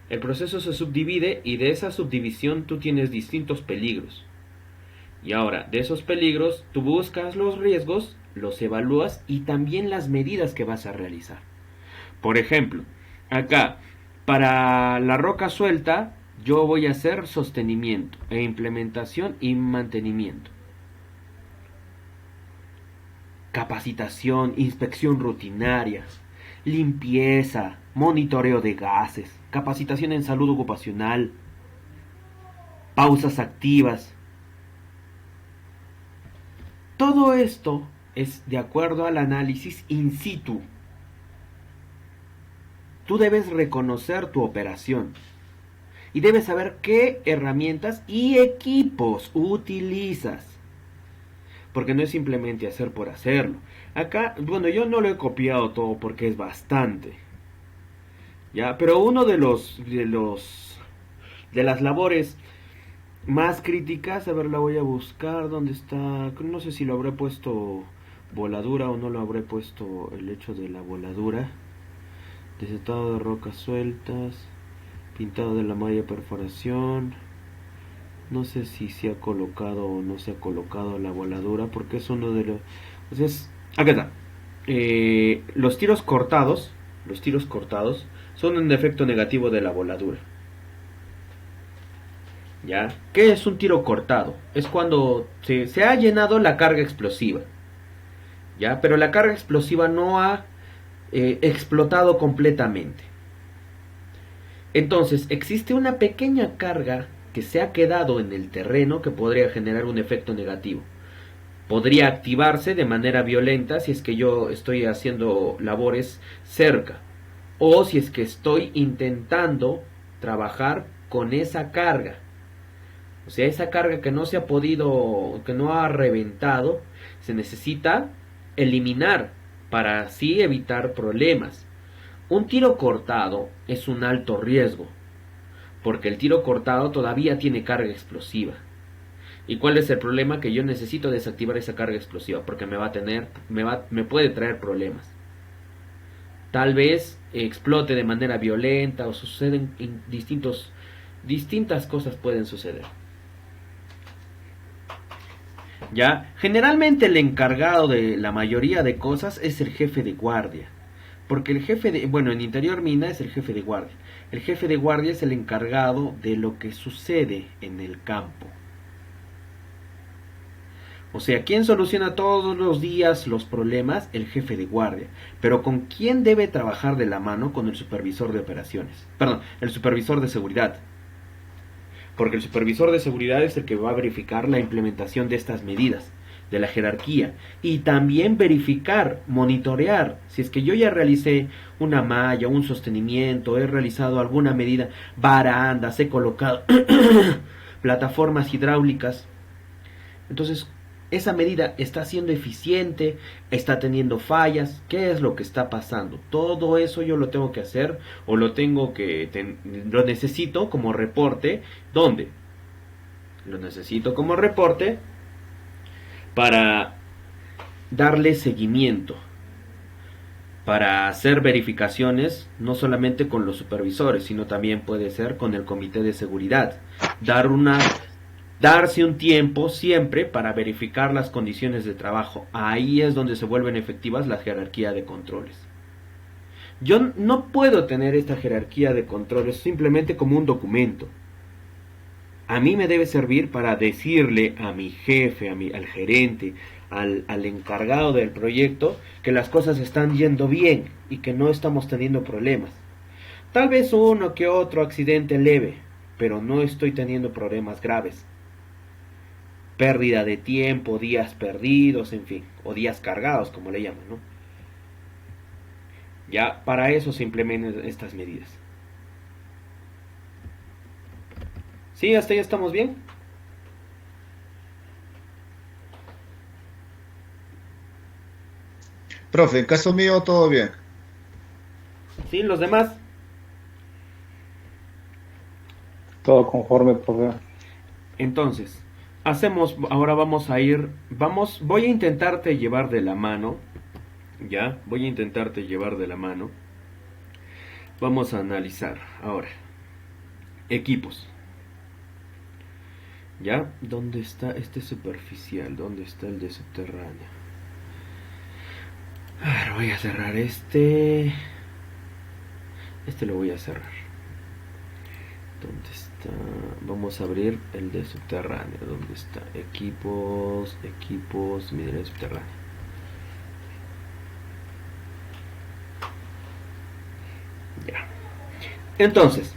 El proceso se subdivide y de esa subdivisión tú tienes distintos peligros. Y ahora, de esos peligros, tú buscas los riesgos, los evalúas y también las medidas que vas a realizar. Por ejemplo, acá, para la roca suelta, yo voy a hacer sostenimiento e implementación y mantenimiento. Capacitación, inspección rutinaria, limpieza, monitoreo de gases, capacitación en salud ocupacional, pausas activas. Todo esto es de acuerdo al análisis in situ. Tú debes reconocer tu operación y debes saber qué herramientas y equipos utilizas. Porque no es simplemente hacer por hacerlo. Acá, bueno, yo no lo he copiado todo porque es bastante. Ya, pero uno de las labores más críticas, a ver, la voy a buscar, ¿dónde está? No sé si lo habré puesto voladura o no lo habré puesto el hecho de la voladura. Desetado de rocas sueltas, pintado de la malla de perforación. No sé si se ha colocado o no se ha colocado la voladura, porque es uno de los... Entonces, acá está. Los tiros cortados son un efecto negativo de la voladura. ¿Ya? ¿Qué es un tiro cortado? Es cuando se ha llenado la carga explosiva. ¿Ya? Pero la carga explosiva no ha explotado completamente. Entonces, existe una pequeña carga que se ha quedado en el terreno que podría generar un efecto negativo. Podría activarse de manera violenta si es que yo estoy haciendo labores cerca, o si es que estoy intentando trabajar con esa carga. O sea, esa carga que no se ha podido, que no ha reventado, se necesita eliminar para así evitar problemas. Un tiro cortado es un alto riesgo, porque el tiro cortado todavía tiene carga explosiva. ¿Y cuál es el problema? Que yo necesito desactivar esa carga explosiva, porque me puede traer problemas. Tal vez explote de manera violenta o suceden distintas cosas pueden suceder. ¿Ya? Generalmente el encargado de la mayoría de cosas es el jefe de guardia. Porque el jefe de, bueno, en interior mina es el jefe de guardia. El jefe de guardia es el encargado de lo que sucede en el campo. O sea, ¿quién soluciona todos los días los problemas? El jefe de guardia. Pero ¿con quién debe trabajar de la mano? Con el supervisor de operaciones. Perdón, el supervisor de seguridad. Porque el supervisor de seguridad es el que va a verificar la implementación de estas medidas, de la jerarquía. Y también verificar, monitorear, si es que yo ya realicé una malla, un sostenimiento, he realizado alguna medida, barandas, he colocado plataformas hidráulicas. Entonces, esa medida está siendo eficiente, está teniendo fallas, ¿qué es lo que está pasando? Todo eso yo lo tengo que hacer o lo necesito como reporte. ¿Dónde? Lo necesito como reporte para darle seguimiento, para hacer verificaciones no solamente con los supervisores, sino también puede ser con el comité de seguridad. Darse un tiempo siempre para verificar las condiciones de trabajo. Ahí es donde se vuelven efectivas la jerarquía de controles. Yo no puedo tener esta jerarquía de controles simplemente como un documento. A mí me debe servir para decirle a mi jefe, al gerente, al encargado del proyecto, que las cosas están yendo bien y que no estamos teniendo problemas. Tal vez uno que otro accidente leve, pero no estoy teniendo problemas graves. Pérdida de tiempo, días perdidos, en fin, o días cargados, como le llaman, ¿no? Ya para eso se implementan estas medidas. ¿Sí? ¿Hasta ahí estamos bien? Profe, en caso mío todo bien. ¿Sí? Los demás. Todo conforme, profe. Entonces, ahora vamos a ir, voy a intentarte llevar de la mano, ya, voy a intentarte llevar de la mano. Vamos a analizar ahora. Equipos. ¿Ya? ¿Dónde está este superficial? ¿Dónde está el de subterráneo? A ver, voy a cerrar este. Este lo voy a cerrar. ¿Dónde está? Vamos a abrir el de subterráneo. ¿Dónde está? Equipos, equipos, minería subterránea. Ya. Entonces,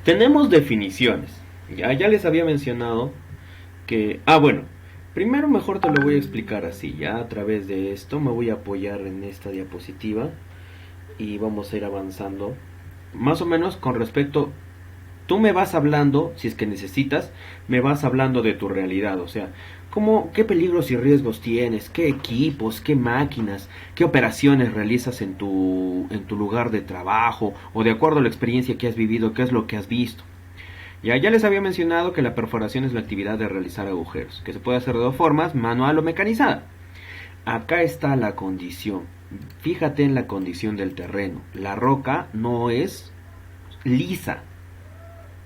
tenemos definiciones. Ya les había mencionado que... Ah, bueno. Primero mejor te lo voy a explicar así. Ya a través de esto me voy a apoyar en esta diapositiva. Y vamos a ir avanzando. Más o menos con respecto... Tú me vas hablando, si es que necesitas, me vas hablando de tu realidad. O sea, qué peligros y riesgos tienes, qué equipos, qué máquinas, qué operaciones realizas en tu lugar de trabajo, o de acuerdo a la experiencia que has vivido, qué es lo que has visto. Ya les había mencionado que la perforación es la actividad de realizar agujeros, que se puede hacer de dos formas, manual o mecanizada. Acá está la condición. Fíjate en la condición del terreno. La roca no es lisa,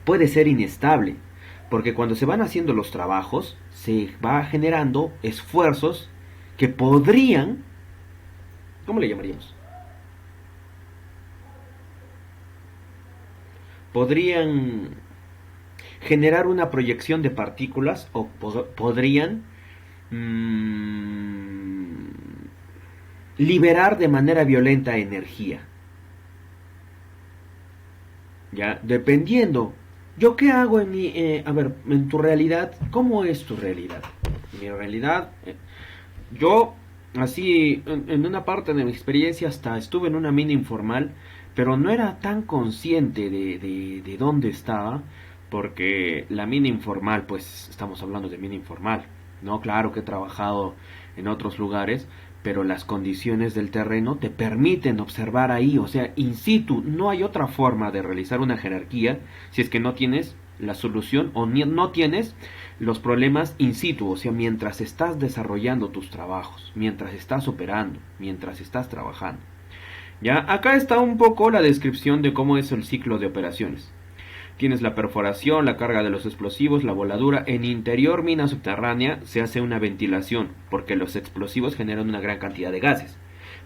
puede ser inestable, porque cuando se van haciendo los trabajos, se va generando esfuerzos que podrían, ¿cómo le llamaríamos? Podrían generar una proyección de partículas o podrían liberar de manera violenta energía. Ya, dependiendo. ¿Yo qué hago en mi... a ver, en tu realidad, ¿cómo es tu realidad? Mi realidad, yo, así, en una parte de mi experiencia hasta estuve en una mina informal, pero no era tan consciente de dónde estaba, porque la mina informal, pues estamos hablando de mina informal, ¿no? Claro que he trabajado en otros lugares, pero las condiciones del terreno te permiten observar ahí, o sea, in situ. No hay otra forma de realizar una jerarquía si es que no tienes la solución o no tienes los problemas in situ, o sea, mientras estás desarrollando tus trabajos, mientras estás operando, mientras estás trabajando. Ya, acá está un poco la descripción de cómo es el ciclo de operaciones. Tienes la perforación, la carga de los explosivos, la voladura. En interior mina subterránea se hace una ventilación, porque los explosivos generan una gran cantidad de gases.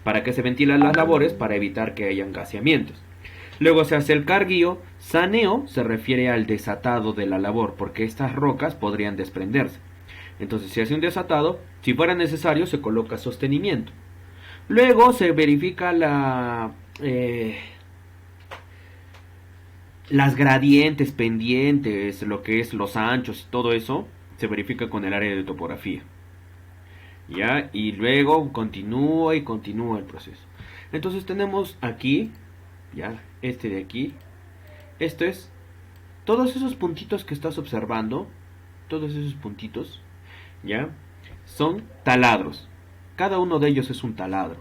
¿Para qué se ventilan las labores? Para evitar que hayan gaseamientos. Luego se hace el carguío. Saneo se refiere al desatado de la labor, porque estas rocas podrían desprenderse. Entonces se hace un desatado. Si fuera necesario se coloca sostenimiento. Luego se verifica las gradientes, pendientes, lo que es los anchos y todo eso, se verifica con el área de topografía. ¿Ya? Y luego continúa y continúa el proceso. Entonces tenemos aquí, ya, este de aquí. Esto es, todos esos puntitos que estás observando, todos esos puntitos, ¿ya? Son taladros. Cada uno de ellos es un taladro.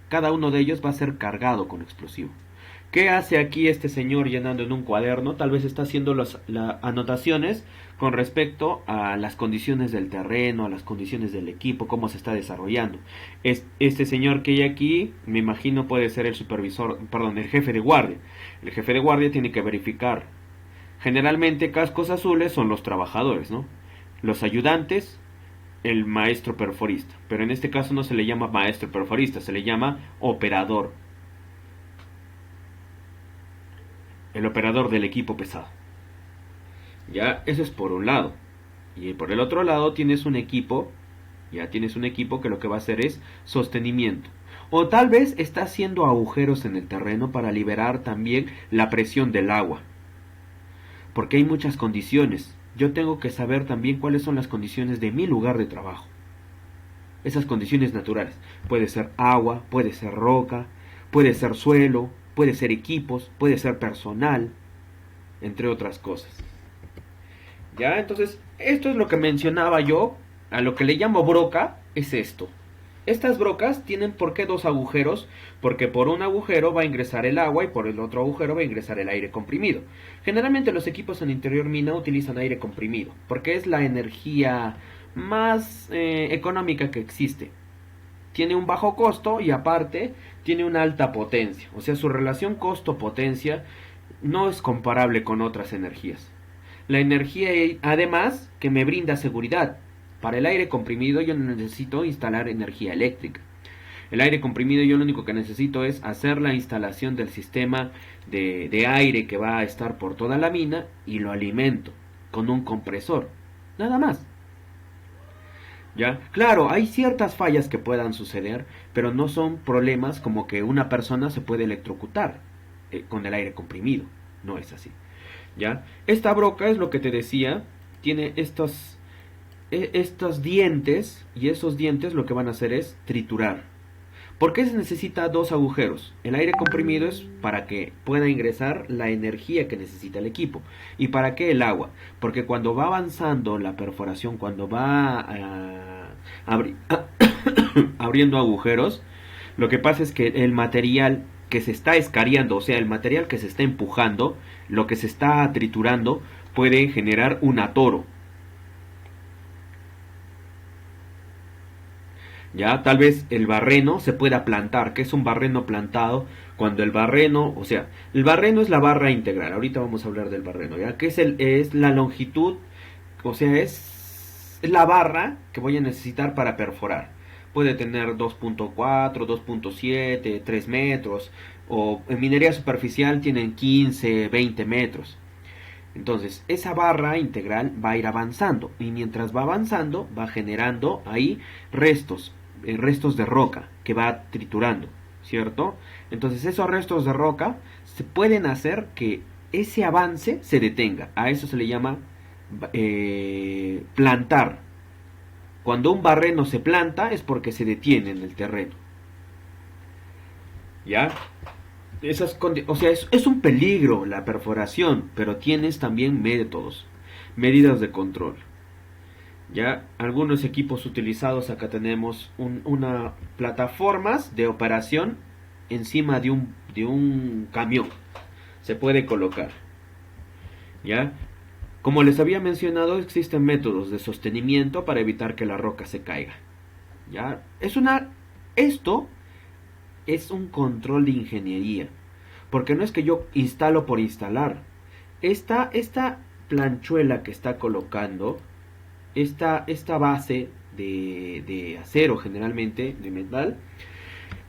Cada uno de ellos va a ser cargado con explosivo. ¿Qué hace aquí este señor llenando en un cuaderno? Tal vez está haciendo las anotaciones con respecto a las condiciones del terreno, a las condiciones del equipo, cómo se está desarrollando. Este señor que hay aquí, me imagino puede ser el supervisor, perdón, el jefe de guardia. El jefe de guardia tiene que verificar. Generalmente cascos azules son los trabajadores, ¿no? Los ayudantes, el maestro perforista. Pero en este caso no se le llama maestro perforista, se le llama operador. El operador del equipo pesado. Ya, eso es por un lado. Y por el otro lado tienes un equipo, ya tienes un equipo que lo que va a hacer es sostenimiento. O tal vez está haciendo agujeros en el terreno para liberar también la presión del agua. Porque hay muchas condiciones. Yo tengo que saber también cuáles son las condiciones de mi lugar de trabajo. Esas condiciones naturales. Puede ser agua, puede ser roca, puede ser suelo, puede ser equipos, puede ser personal, entre otras cosas. Ya, entonces, esto es lo que mencionaba yo, a lo que le llamo broca, es esto. Estas brocas tienen por qué dos agujeros, porque por un agujero va a ingresar el agua y por el otro agujero va a ingresar el aire comprimido. Generalmente los equipos en interior mina utilizan aire comprimido, porque es la energía más económica que existe. Tiene un bajo costo y aparte tiene una alta potencia, o sea, su relación costo-potencia no es comparable con otras energías. La energía además que me brinda seguridad. Para el aire comprimido yo no necesito instalar energía eléctrica. El aire comprimido yo lo único que necesito es hacer la instalación del sistema de aire que va a estar por toda la mina y lo alimento con un compresor. Nada más. ¿Ya? Claro, hay ciertas fallas que puedan suceder, pero no son problemas como que una persona se puede electrocutar con el aire comprimido. No es así. ¿Ya? Esta broca es lo que te decía, tiene estos dientes, y esos dientes lo que van a hacer es triturar. ¿Por qué se necesita dos agujeros? El aire comprimido es para que pueda ingresar la energía que necesita el equipo. ¿Y para qué el agua? Porque cuando va avanzando la perforación, cuando va abriendo agujeros, lo que pasa es que el material que se está escariando, o sea, el material que se está empujando, lo que se está triturando, puede generar un atoro. Ya, tal vez el barreno se pueda plantar. ¿Qué es un barreno plantado? Cuando el barreno, o sea, el barreno es la barra integral. Ahorita vamos a hablar del barreno, ¿ya? Que es la longitud, o sea, es la barra que voy a necesitar para perforar. Puede tener 2.4, 2.7, 3 metros, o en minería superficial tienen 15, 20 metros. Entonces, esa barra integral va a ir avanzando, y mientras va avanzando, va generando ahí restos de roca que va triturando, ¿cierto? Entonces esos restos de roca se pueden hacer que ese avance se detenga. A eso se le llama plantar. Cuando un barreno se planta es porque se detiene en el terreno. ¿Ya? O sea, es un peligro la perforación, pero tienes también métodos, medidas de control. Ya, algunos equipos utilizados, acá tenemos una plataformas de operación encima de un camión. Se puede colocar. Ya, como les había mencionado, existen métodos de sostenimiento para evitar que la roca se caiga. Ya, esto es un control de ingeniería, porque no es que yo instalo por instalar. Esta planchuela que está colocando, esta base de acero, generalmente de metal,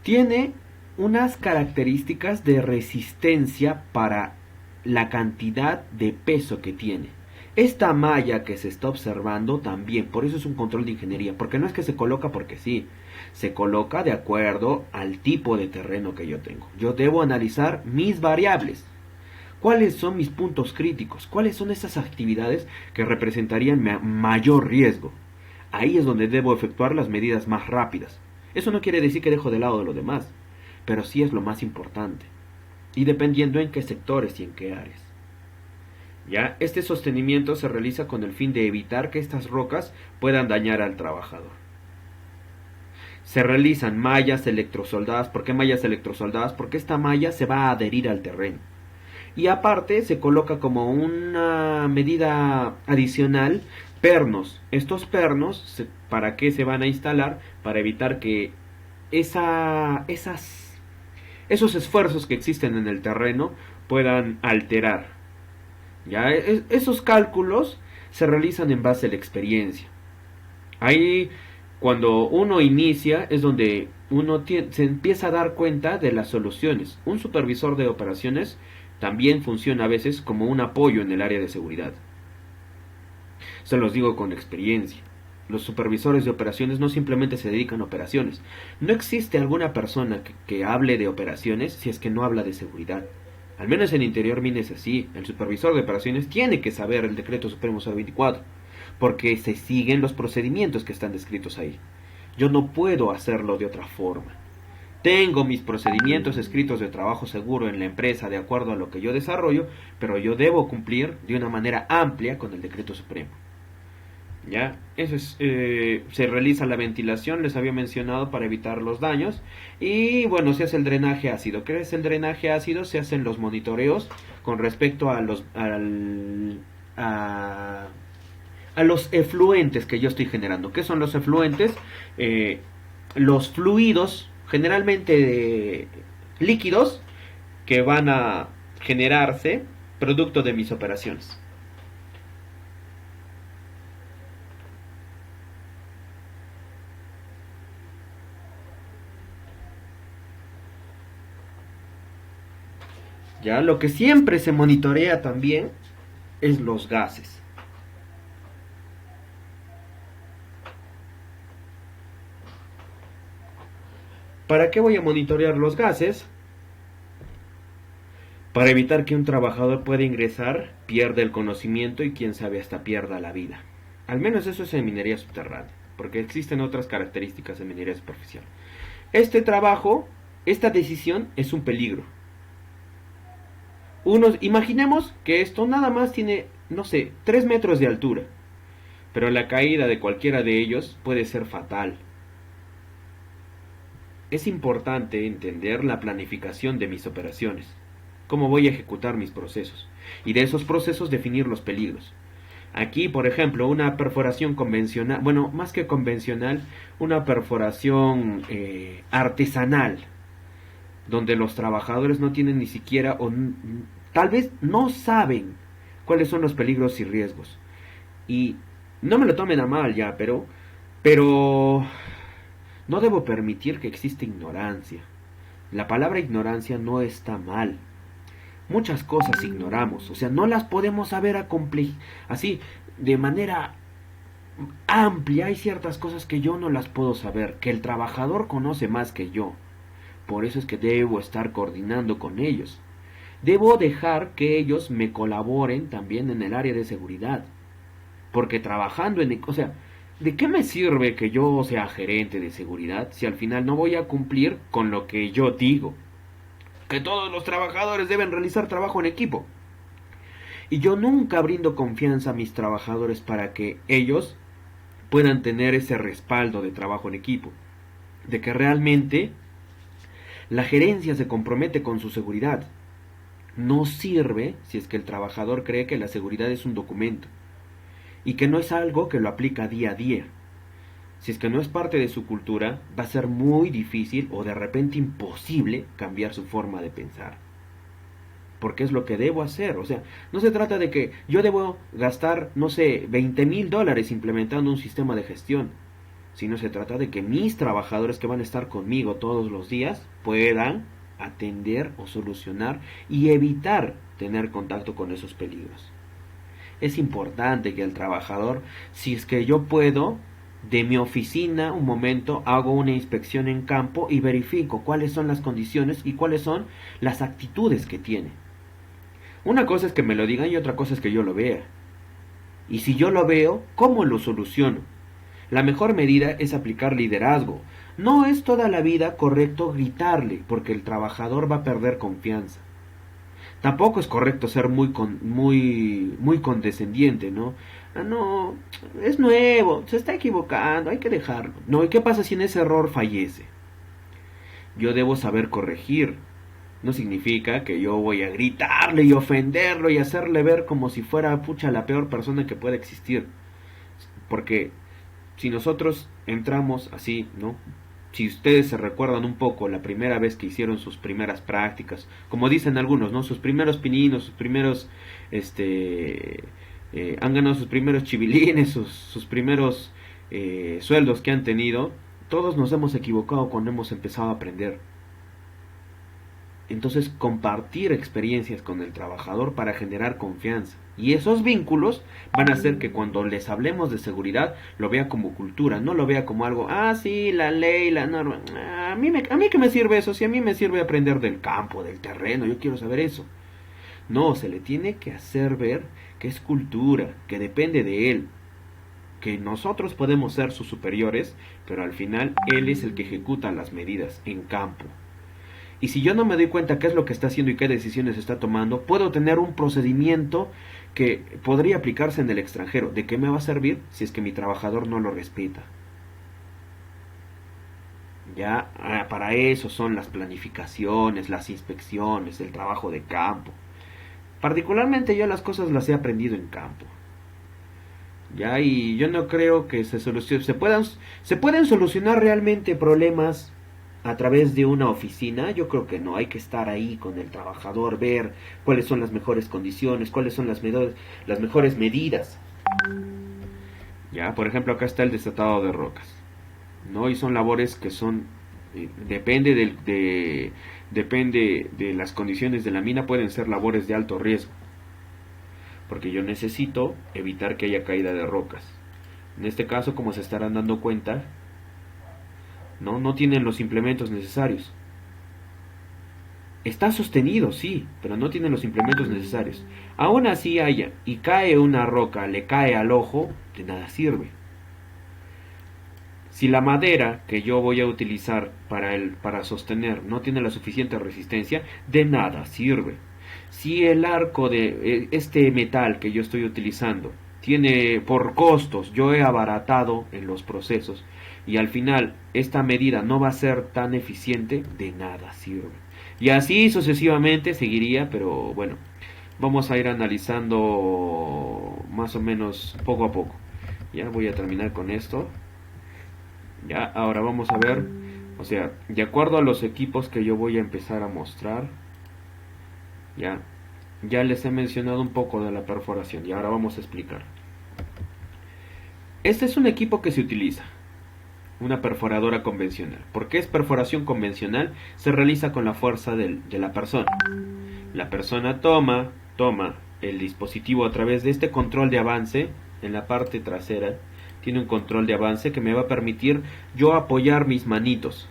tiene unas características de resistencia para la cantidad de peso que tiene. Esta malla que se está observando también, por eso es un control de ingeniería, porque no es que se coloca porque sí, se coloca de acuerdo al tipo de terreno que yo tengo. Yo debo analizar mis variables. ¿Cuáles son mis puntos críticos? ¿Cuáles son esas actividades que representarían mayor riesgo? Ahí es donde debo efectuar las medidas más rápidas. Eso no quiere decir que dejo de lado de lo demás, pero sí es lo más importante. Y dependiendo en qué sectores y en qué áreas. ¿Ya? Este sostenimiento se realiza con el fin de evitar que estas rocas puedan dañar al trabajador. Se realizan mallas electrosoldadas. ¿Por qué mallas electrosoldadas? Porque esta malla se va a adherir al terreno. Y aparte se coloca como una medida adicional pernos. Estos pernos, ¿para qué se van a instalar? Para evitar que esos esfuerzos que existen en el terreno puedan alterar. ¿Ya? Esos cálculos se realizan en base a la experiencia. Ahí, cuando uno inicia, es donde uno se empieza a dar cuenta de las soluciones. Un supervisor de operaciones también funciona a veces como un apoyo en el área de seguridad. Se los digo con experiencia. Los supervisores de operaciones no simplemente se dedican a operaciones. No existe alguna persona que hable de operaciones si es que no habla de seguridad. Al menos en interior mina es así. El supervisor de operaciones tiene que saber el decreto supremo 024, porque se siguen los procedimientos que están descritos ahí. Yo no puedo hacerlo de otra forma. Tengo mis procedimientos escritos de trabajo seguro en la empresa de acuerdo a lo que yo desarrollo, pero yo debo cumplir de una manera amplia con el decreto supremo. ¿Ya? Eso es, se realiza la ventilación, les había mencionado, para evitar los daños. Y bueno, se hace el drenaje ácido. ¿Qué es el drenaje ácido? Se hacen los monitoreos con respecto a a los efluentes que yo estoy generando. ¿Qué son los efluentes? Los fluidos, generalmente líquidos, que van a generarse producto de mis operaciones. Ya, lo que siempre se monitorea también es los gases. ¿Para qué voy a monitorear los gases? Para evitar que un trabajador pueda ingresar, pierda el conocimiento y quién sabe hasta pierda la vida. Al menos eso es en minería subterránea, porque existen otras características en minería superficial. Este trabajo, esta decisión es un peligro. Imaginemos que esto nada más tiene, no sé, 3 metros de altura, pero la caída de cualquiera de ellos puede ser fatal. Es importante entender la planificación de mis operaciones, cómo voy a ejecutar mis procesos, y de esos procesos definir los peligros. Aquí, por ejemplo, una perforación convencional, bueno, más que convencional, una perforación artesanal, donde los trabajadores no tienen ni siquiera, o tal vez no saben cuáles son los peligros y riesgos. Y no me lo tomen a mal ya, pero no debo permitir que exista ignorancia. La palabra ignorancia no está mal. Muchas cosas ignoramos, o sea, no las podemos saber así de manera amplia. Hay ciertas cosas que yo no las puedo saber, que el trabajador conoce más que yo. Por eso es que debo estar coordinando con ellos. Debo dejar que ellos me colaboren también en el área de seguridad. Porque trabajando o sea, ¿de qué me sirve que yo sea gerente de seguridad si al final no voy a cumplir con lo que yo digo? Que todos los trabajadores deben realizar trabajo en equipo. Y yo nunca brindo confianza a mis trabajadores para que ellos puedan tener ese respaldo de trabajo en equipo. De que realmente la gerencia se compromete con su seguridad. No sirve si es que el trabajador cree que la seguridad es un documento y que no es algo que lo aplica día a día. Si es que no es parte de su cultura, va a ser muy difícil o de repente imposible cambiar su forma de pensar. Porque es lo que debo hacer. O sea, no se trata de que yo debo gastar, no sé, $20,000 implementando un sistema de gestión. Sino se trata de que mis trabajadores que van a estar conmigo todos los días puedan atender o solucionar y evitar tener contacto con esos peligros. Es importante que el trabajador, si es que yo puedo, de mi oficina, un momento, hago una inspección en campo y verifico cuáles son las condiciones y cuáles son las actitudes que tiene. Una cosa es que me lo digan y otra cosa es que yo lo vea. Y si yo lo veo, ¿cómo lo soluciono? La mejor medida es aplicar liderazgo. No es toda la vida correcto gritarle, porque el trabajador va a perder confianza. Tampoco es correcto ser muy condescendiente, ¿no? Ah, no, es nuevo, se está equivocando, hay que dejarlo. No, ¿y qué pasa si en ese error fallece? Yo debo saber corregir. No significa que yo voy a gritarle y ofenderlo y hacerle ver como si fuera, pucha, la peor persona que pueda existir. Porque si nosotros entramos así, ¿no? Si ustedes se recuerdan un poco la primera vez que hicieron sus primeras prácticas, como dicen algunos, ¿no? Sus primeros pininos, sus primeros, han ganado sus primeros chivilines, sus primeros sueldos que han tenido. Todos nos hemos equivocado cuando hemos empezado a aprender. Entonces, compartir experiencias con el trabajador para generar confianza. Y esos vínculos van a hacer que cuando les hablemos de seguridad, lo vea como cultura, no lo vea como algo, ah, sí, la ley, la norma. A mí ¿qué me sirve eso? Si a mí me sirve aprender del campo, del terreno, yo quiero saber eso. No, se le tiene que hacer ver que es cultura, que depende de él. Que nosotros podemos ser sus superiores, pero al final él es el que ejecuta las medidas en campo. Y si yo no me doy cuenta qué es lo que está haciendo y qué decisiones está tomando, puedo tener un procedimiento que podría aplicarse en el extranjero. ¿De qué me va a servir si es que mi trabajador no lo respeta? Ya, para eso son las planificaciones, las inspecciones, el trabajo de campo. Particularmente yo las cosas las he aprendido en campo. Ya, y yo no creo que se pueden solucionar realmente problemas a través de una oficina. Yo creo que no, hay que estar ahí con el trabajador, ver cuáles son las mejores condiciones, cuáles son las mejores medidas. Ya, por ejemplo, acá está el desatado de rocas, ¿no? Y son labores que son depende de las condiciones de la mina, pueden ser labores de alto riesgo, porque yo necesito evitar que haya caída de rocas. En este caso, como se estarán dando cuenta, no tienen los implementos necesarios. Está sostenido, sí, pero no tienen los implementos necesarios. Aún así haya y cae una roca, le cae al ojo, de nada sirve. Si la madera que yo voy a utilizar para sostener no tiene la suficiente resistencia, de nada sirve. Si el arco de este metal que yo estoy utilizando tiene, por costos, yo he abaratado en los procesos, y al final esta medida no va a ser tan eficiente, de nada sirve. Y así sucesivamente seguiría, pero bueno, vamos a ir analizando más o menos poco a poco. Ya voy a terminar con esto. Ya, ahora vamos a ver, o sea, de acuerdo a los equipos que yo voy a empezar a mostrar, ya les he mencionado un poco de la perforación y ahora vamos a explicar. Este es un equipo que se utiliza, una perforadora convencional. ¿Por qué es perforación convencional? Se realiza con la fuerza de la persona. La persona toma el dispositivo a través de este control de avance en la parte trasera. Tiene un control de avance que me va a permitir yo apoyar mis manitos.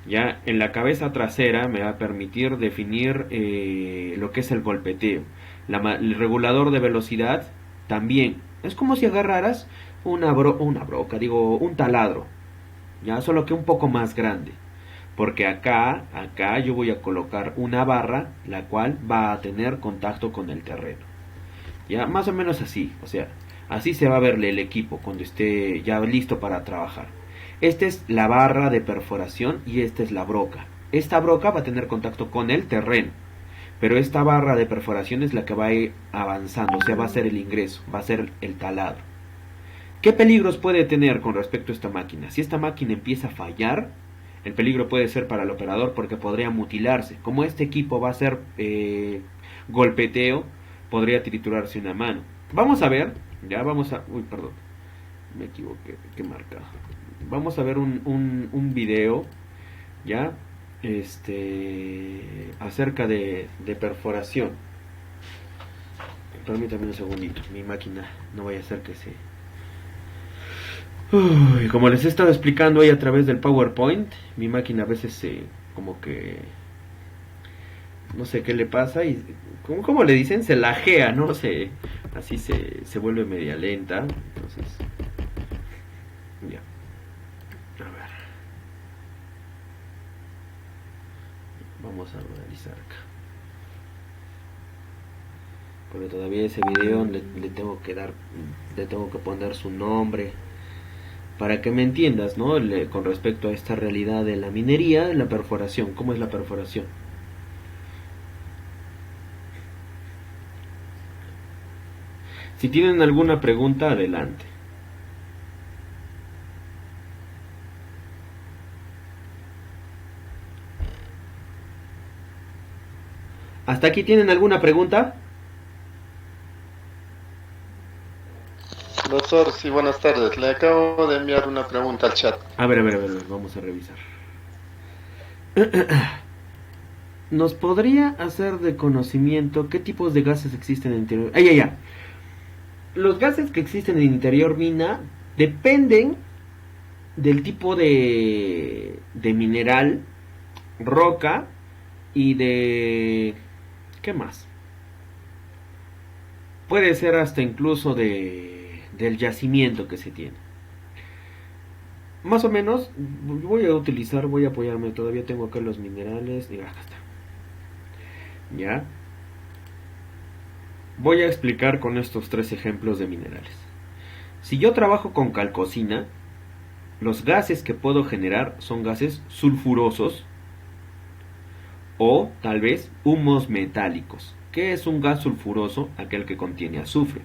Ya en la cabeza trasera me va a permitir definir lo que es el golpeteo. El regulador de velocidad también. Es como si agarraras un taladro. Ya, solo que un poco más grande. Porque acá yo voy a colocar una barra, la cual va a tener contacto con el terreno. Ya, más o menos así, o sea, así se va a verle el equipo cuando esté ya listo para trabajar. Esta es la barra de perforación y esta es la broca. Esta broca va a tener contacto con el terreno, pero esta barra de perforación es la que va a ir avanzando, o sea, va a ser el ingreso, va a ser el taladro. ¿Qué peligros puede tener con respecto a esta máquina? Si esta máquina empieza a fallar, el peligro puede ser para el operador porque podría mutilarse. Como este equipo va a ser golpeteo, podría triturarse una mano. Vamos a ver, uy, perdón, me equivoqué, qué marca. Vamos a ver un video, ya, acerca de perforación. Permítame un segundito, mi máquina no vaya a ser que se... Uy, como les he estado explicando ahí a través del PowerPoint, mi máquina a veces como que no sé qué le pasa y ¿cómo le dicen? Se lajea, ¿no? Así se vuelve media lenta. Entonces, ya. A ver. Vamos a analizar acá. Porque todavía ese video le tengo que poner su nombre. Para que me entiendas, ¿no? Con respecto a esta realidad de la minería, de la perforación. ¿Cómo es la perforación? Si tienen alguna pregunta, adelante. ¿Hasta aquí tienen alguna pregunta? Doctor, sí, buenas tardes. Le acabo de enviar una pregunta al chat. A ver, vamos a revisar. ¿Nos podría hacer de conocimiento qué tipos de gases existen en el interior? Ya. Los gases que existen en el interior mina dependen del tipo de mineral, roca y de... ¿qué más? Puede ser hasta incluso del yacimiento que se tiene. Más o menos voy a apoyarme, todavía tengo acá los minerales, y acá está. ¿Ya? Voy a explicar con estos tres ejemplos de minerales. Si yo trabajo con calcosina, los gases que puedo generar son gases sulfurosos o tal vez humos metálicos. ¿Qué es un gas sulfuroso? Aquel que contiene azufre.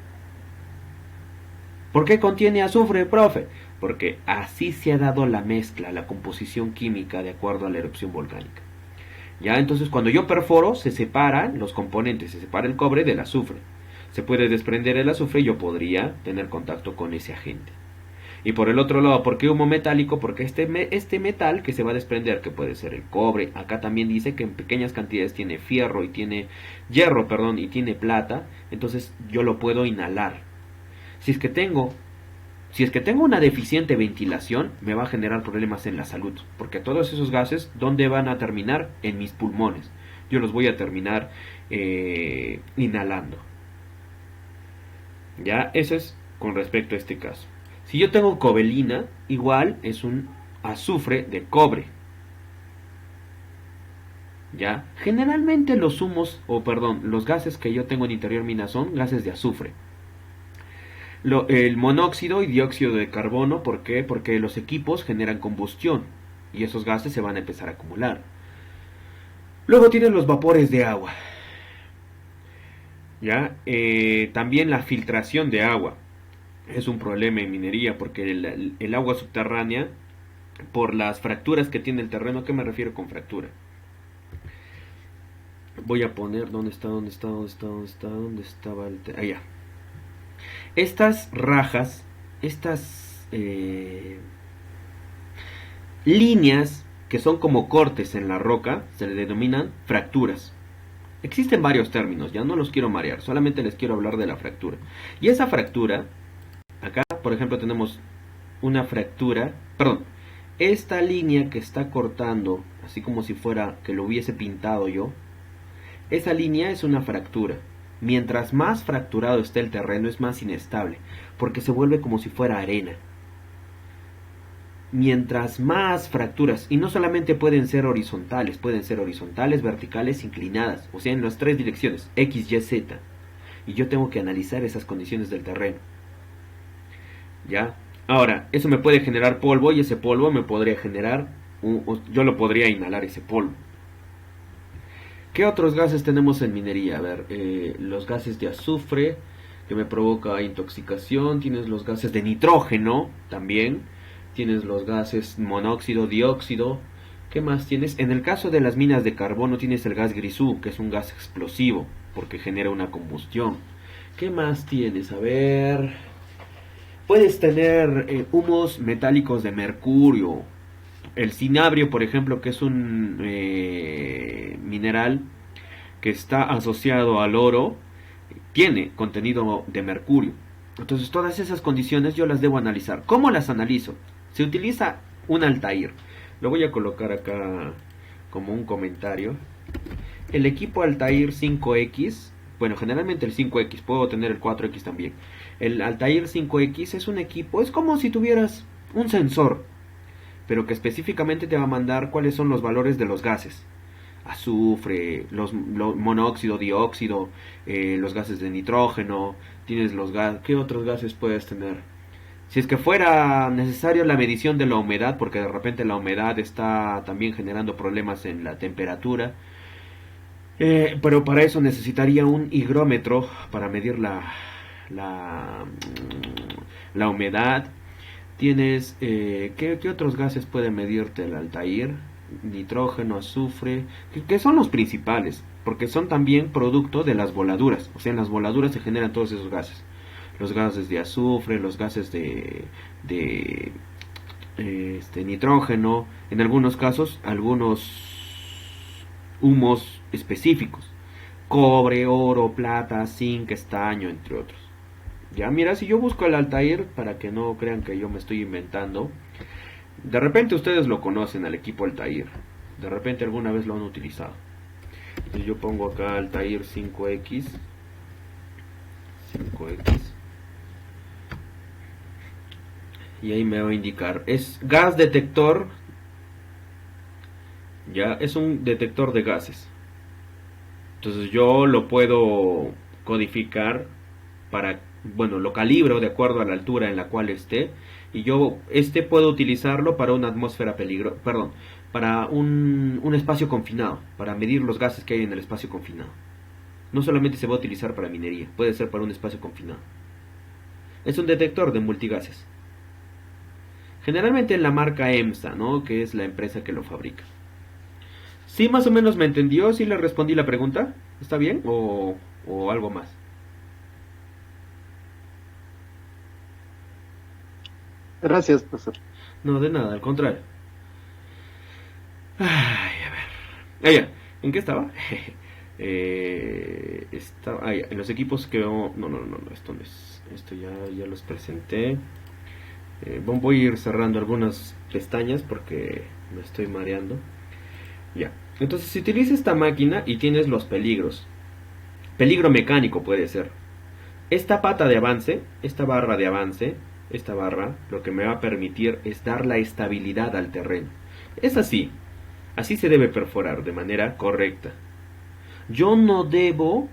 ¿Por qué contiene azufre, profe? Porque así se ha dado la mezcla, la composición química de acuerdo a la erupción volcánica. Ya, entonces cuando yo perforo, se separan los componentes, se separa el cobre del azufre. Se puede desprender el azufre y yo podría tener contacto con ese agente. Y por el otro lado, ¿por qué humo metálico? Porque este metal que se va a desprender, que puede ser el cobre, acá también dice que en pequeñas cantidades tiene fierro y tiene hierro, perdón, y tiene plata, entonces yo lo puedo inhalar. Si es que tengo una deficiente ventilación, me va a generar problemas en la salud, porque todos esos gases, ¿dónde van a terminar? En mis pulmones. Yo los voy a terminar inhalando. Ya, eso es con respecto a este caso. Si yo tengo cobalina, igual es un azufre de cobre. Ya, generalmente los humos, los gases que yo tengo en interior mina son gases de azufre. El monóxido y dióxido de carbono, ¿por qué? Porque los equipos generan combustión y esos gases se van a empezar a acumular. Luego tienen los vapores de agua. ¿Ya? También la filtración de agua es un problema en minería porque el agua subterránea, por las fracturas que tiene el terreno, ¿a qué me refiero con fractura? Voy a poner, ¿dónde estaba el allá? Estas rajas, estas líneas que son como cortes en la roca, se le denominan fracturas. Existen varios términos, ya no los quiero marear, solamente les quiero hablar de la fractura. Y esa fractura, acá por ejemplo tenemos una fractura, perdón, esta línea que está cortando, así como si fuera que lo hubiese pintado yo, esa línea es una fractura. Mientras más fracturado esté el terreno es más inestable, porque se vuelve como si fuera arena. Mientras más fracturas, y no solamente pueden ser horizontales, verticales, inclinadas, o sea en las tres direcciones, X, Y, Z. Y yo tengo que analizar esas condiciones del terreno. ¿Ya? Ahora, eso me puede generar polvo y ese polvo me podría generar, yo lo podría inhalar ese polvo. ¿Qué otros gases tenemos en minería? A ver, los gases de azufre, que me provoca intoxicación. Tienes los gases de nitrógeno, también. Tienes los gases monóxido, dióxido. ¿Qué más tienes? En el caso de las minas de carbono tienes el gas grisú, que es un gas explosivo, porque genera una combustión. ¿Qué más tienes? A ver, puedes tener humos metálicos de mercurio. El cinabrio, por ejemplo, que es un mineral que está asociado al oro, tiene contenido de mercurio. Entonces todas esas condiciones yo las debo analizar. ¿Cómo las analizo? Se utiliza un Altair. Lo voy a colocar acá como un comentario. El equipo Altair 5X, bueno, generalmente el 5X, puedo tener el 4X también. El Altair 5X es un equipo, es como si tuvieras un sensor, pero que específicamente te va a mandar cuáles son los valores de los gases. Azufre, los monóxido, dióxido, los gases de nitrógeno, tienes los gases, ¿qué otros gases puedes tener? Si es que fuera necesario la medición de la humedad, porque de repente la humedad está también generando problemas en la temperatura, pero para eso necesitaría un higrómetro para medir la humedad. Tienes, ¿qué otros gases puede medirte el Altair? Nitrógeno, azufre, que son los principales, porque son también producto de las voladuras. O sea, en las voladuras se generan todos esos gases. Los gases de azufre, los gases de nitrógeno, en algunos casos, algunos humos específicos. Cobre, oro, plata, zinc, estaño, entre otros. Ya, mira, si yo busco el Altair, para que no crean que yo me estoy inventando, de repente ustedes lo conocen al equipo Altair, de repente alguna vez lo han utilizado. Entonces yo pongo acá Altair 5X, y ahí me va a indicar, es gas detector, ya, es un detector de gases. Entonces yo lo puedo codificar para, bueno, lo calibro de acuerdo a la altura en la cual esté, y yo puedo utilizarlo para una atmósfera perdón, para un espacio confinado, para medir los gases que hay en el espacio confinado. No solamente se va a utilizar para minería, puede ser para un espacio confinado. Es un detector de multigases. Generalmente en la marca EMSA, ¿no? Que es la empresa que lo fabrica. ¿Sí más o menos me entendió? ¿Sí le respondí la pregunta? ¿Está bien? ¿O algo más? Gracias, profesor. No, de nada, al contrario. Ay, a ver. Ah, ya. ¿En qué estaba? En los equipos que... No, esto no es... Esto ya los presenté. Voy a ir cerrando algunas pestañas porque me estoy mareando. Ya. Entonces, si utilizas esta máquina y tienes los peligros. Peligro mecánico puede ser. Esta pata de avance, esta barra de avance, esta barra, lo que me va a permitir es dar la estabilidad al terreno. Es así. Así se debe perforar de manera correcta. Yo no debo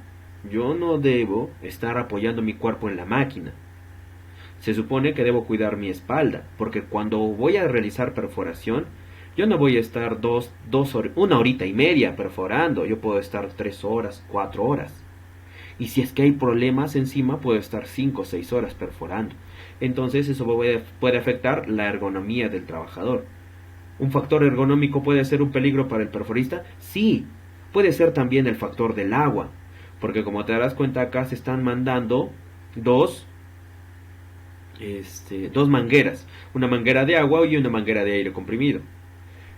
estar apoyando mi cuerpo en la máquina. Se supone que debo cuidar mi espalda, porque cuando voy a realizar perforación, yo no voy a estar una horita y media perforando, yo puedo estar 3 horas, 4 horas. Y si es que hay problemas encima, puedo estar 5 o 6 horas perforando. Entonces eso puede afectar la ergonomía del trabajador. ¿Un factor ergonómico puede ser un peligro para el perforista? Sí, puede ser también el factor del agua, porque como te darás cuenta acá se están mandando dos mangueras, una manguera de agua y una manguera de aire comprimido.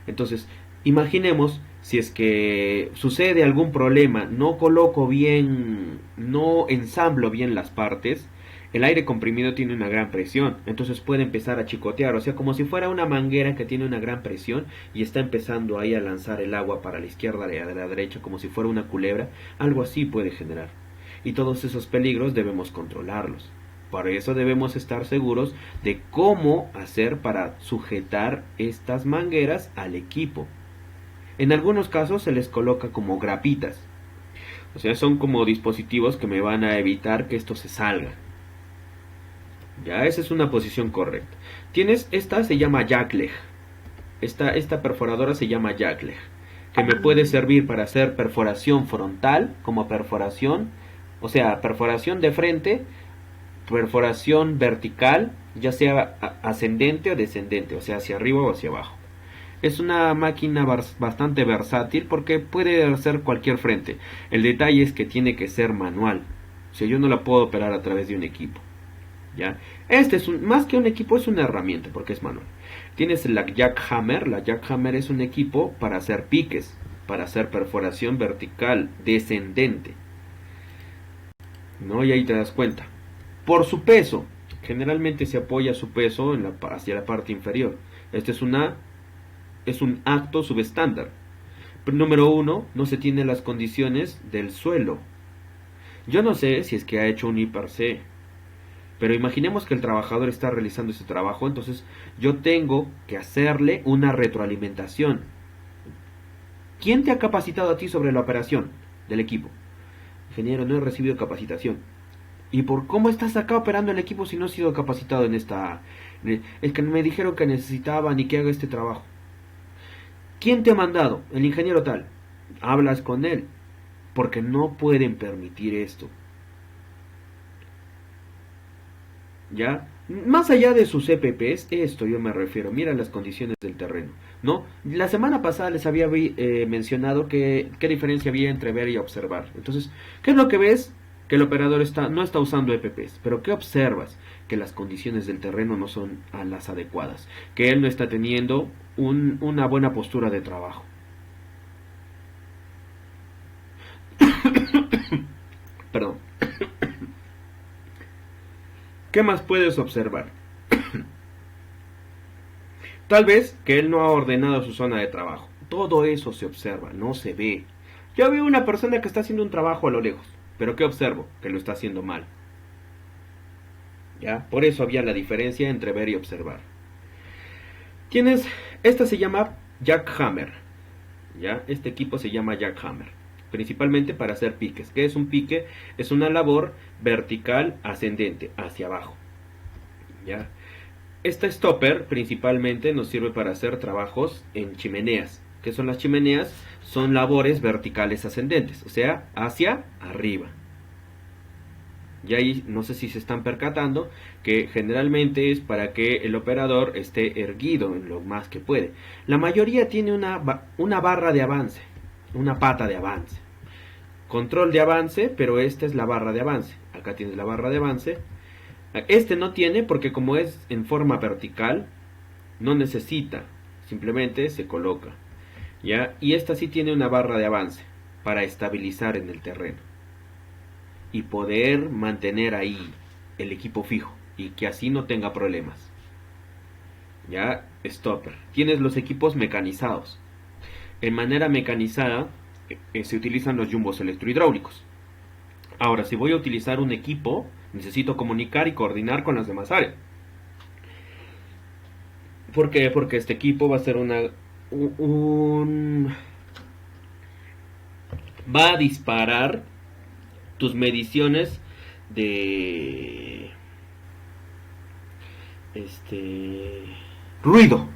Entonces, imaginemos si es que sucede algún problema, no coloco bien, no ensamblo bien las partes, el aire comprimido tiene una gran presión, entonces puede empezar a chicotear, o sea, como si fuera una manguera que tiene una gran presión y está empezando ahí a lanzar el agua para la izquierda y a la derecha como si fuera una culebra, algo así puede generar. Y todos esos peligros debemos controlarlos. Por eso debemos estar seguros de cómo hacer para sujetar estas mangueras al equipo. En algunos casos se les coloca como grapitas. O sea, son como dispositivos que me van a evitar que esto se salga. Ya, esa es una posición correcta. Esta se llama jackleg. Esta perforadora se llama jackleg, que me puede servir para hacer perforación frontal, como perforación, o sea, perforación de frente, perforación vertical, ya sea ascendente o descendente, o sea, hacia arriba o hacia abajo. Es una máquina bastante versátil porque puede hacer cualquier frente. El detalle es que tiene que ser manual. O sea, yo no la puedo operar a través de un equipo. ¿Ya? Más que un equipo, es una herramienta porque es manual. Tienes la jackhammer. La jackhammer es un equipo para hacer piques, para hacer perforación vertical, descendente, ¿no? Y ahí te das cuenta. Por su peso, generalmente se apoya su peso hacia la parte inferior. Este es un acto subestándar. Número 1, no se tiene las condiciones del suelo. Yo no sé si es que ha hecho un IPRC, pero imaginemos que el trabajador está realizando ese trabajo, entonces yo tengo que hacerle una retroalimentación. ¿Quién te ha capacitado a ti sobre la operación del equipo? Ingeniero, no he recibido capacitación. ¿Y por cómo estás acá operando el equipo si no has sido capacitado en esta? Es que me dijeron que necesitaban y que haga este trabajo. ¿Quién te ha mandado? El ingeniero tal. Hablas con él, porque no pueden permitir esto. ¿Ya? Más allá de sus EPPs, esto yo me refiero, mira las condiciones del terreno, ¿no? La semana pasada les había mencionado qué diferencia había entre ver y observar. Entonces, ¿qué es lo que ves? Que el operador no está usando EPPs, pero ¿qué observas? Que las condiciones del terreno no son las adecuadas, que él no está teniendo una buena postura de trabajo. Perdón. ¿Qué más puedes observar? Tal vez que él no ha ordenado su zona de trabajo. Todo eso se observa, no se ve. Yo veo una persona que está haciendo un trabajo a lo lejos, pero ¿qué observo? Que lo está haciendo mal. ¿Ya? Por eso había la diferencia entre ver y observar. Esta se llama jackhammer. ¿Ya? Este equipo se llama jackhammer. principalmente para hacer piques. ¿Qué es un pique? Es una labor vertical ascendente, hacia abajo. ¿Ya? Este stopper principalmente nos sirve para hacer trabajos en chimeneas. ¿Qué son las chimeneas? Son labores verticales ascendentes, o sea, hacia arriba. Y ahí no sé si se están percatando que generalmente es para que el operador esté erguido en lo más que puede. La mayoría tiene una barra de avance, una pata de avance. Control de avance, pero esta es la barra de avance. Acá tienes la barra de avance. Este no tiene porque como es en forma vertical, no necesita, simplemente se coloca. ¿Ya? Y esta sí tiene una barra de avance para estabilizar en el terreno y poder mantener ahí el equipo fijo y que así no tenga problemas. Ya, stopper. Tienes los equipos mecanizados. En manera mecanizada se utilizan los jumbos electrohidráulicos. Ahora, si voy a utilizar un equipo, necesito comunicar y coordinar con las demás áreas. ¿Por qué? Porque este equipo va a ser va a disparar tus mediciones de ruido.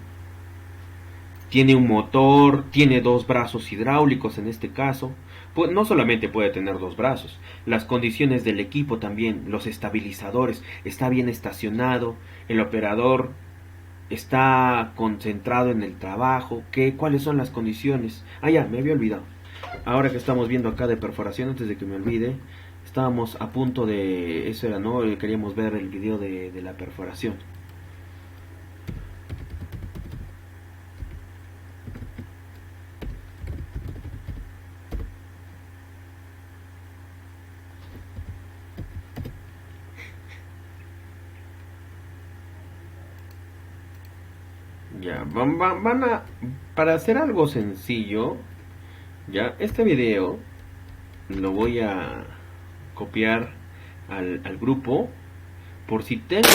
Tiene un motor, tiene dos brazos hidráulicos en este caso. Pues no solamente puede tener dos brazos, las condiciones del equipo también, los estabilizadores, está bien estacionado, el operador está concentrado en el trabajo, ¿cuáles son las condiciones? Ah, ya, me había olvidado. Ahora que estamos viendo acá de perforación, antes de que me olvide, estábamos a punto de... Eso era, ¿no? Queríamos ver el video de la perforación. Ya, para hacer algo sencillo, ya, este video lo voy a copiar al grupo, por si tengo...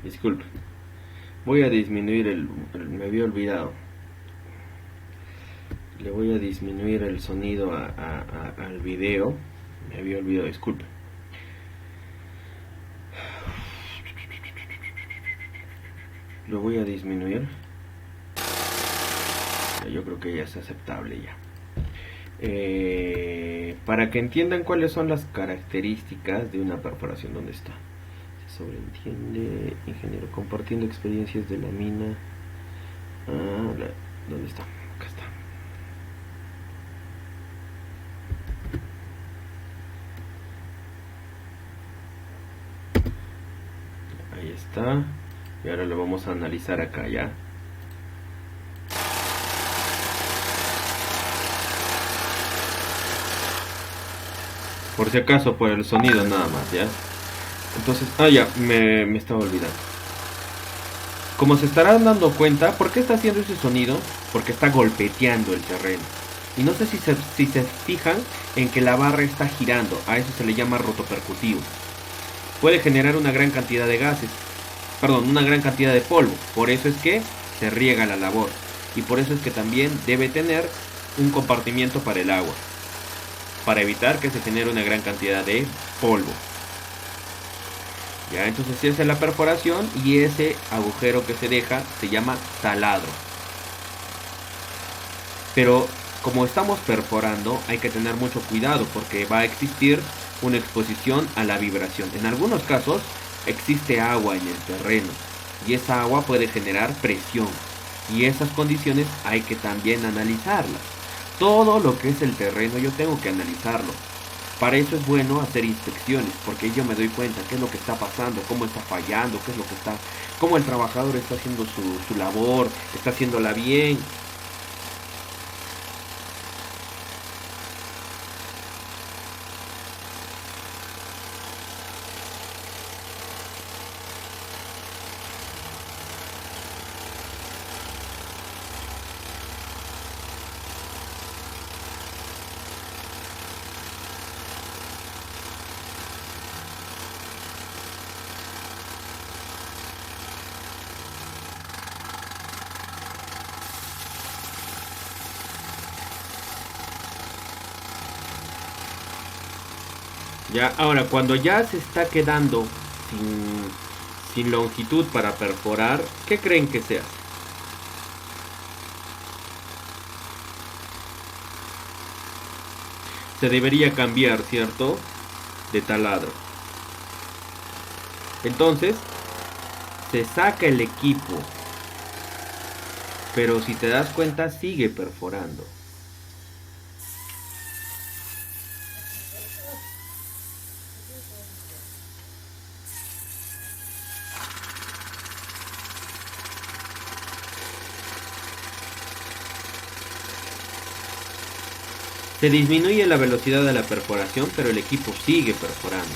Disculpe, voy a disminuir me había olvidado. Le voy a disminuir el sonido al video. Me había olvidado, disculpe. Lo voy a disminuir. Yo creo que ya es aceptable ya. Para que entiendan cuáles son las características de una perforación. ¿Dónde está? Se sobreentiende, ingeniero, compartiendo experiencias de la mina. ¿Dónde está? Acá está. Ahí está. Y ahora lo vamos a analizar acá ya. Por si acaso, por el sonido nada más, ¿ya? Entonces, ya, me estaba olvidando. Como se estarán dando cuenta, ¿por qué está haciendo ese sonido? Porque está golpeteando el terreno. Y no sé si se fijan en que la barra está girando. A eso se le llama rotopercutivo. Puede generar una gran cantidad de gases. Perdón, una gran cantidad de polvo. Por eso es que se riega la labor. Y por eso es que también debe tener un compartimiento para el agua. Para evitar que se genere una gran cantidad de polvo. Ya, entonces se hace la perforación y ese agujero que se deja se llama taladro. Pero como estamos perforando hay que tener mucho cuidado porque va a existir una exposición a la vibración. En algunos casos existe agua en el terreno y esa agua puede generar presión y esas condiciones hay que también analizarlas. Todo lo que es el terreno yo tengo que analizarlo. Para eso es bueno hacer inspecciones, porque yo me doy cuenta qué es lo que está pasando, cómo está fallando, qué es lo que está, cómo el trabajador está haciendo su labor, está haciéndola bien. Ya, ahora, cuando ya se está quedando sin longitud para perforar, ¿qué creen que se hace? Se debería cambiar, ¿cierto? De taladro. Entonces, se saca el equipo. Pero si te das cuenta, sigue perforando. Se disminuye la velocidad de la perforación, pero el equipo sigue perforando.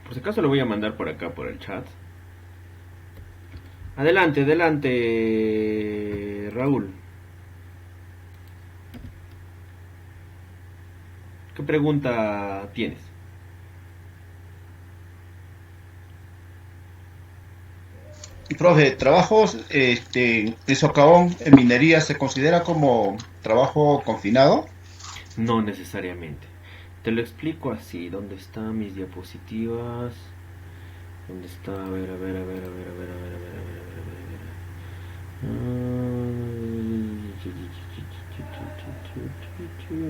Por si acaso lo voy a mandar por acá, por el chat. Adelante, adelante, Raúl. ¿Qué pregunta tienes? Profe, trabajos de socavón en minería se considera como trabajo confinado. No necesariamente. Te lo explico así. ¿Dónde están mis diapositivas? ¿Dónde está? A ver, a ver, a ver, a ver, a ver, a ver, a ver, a ver, a ver, a ver.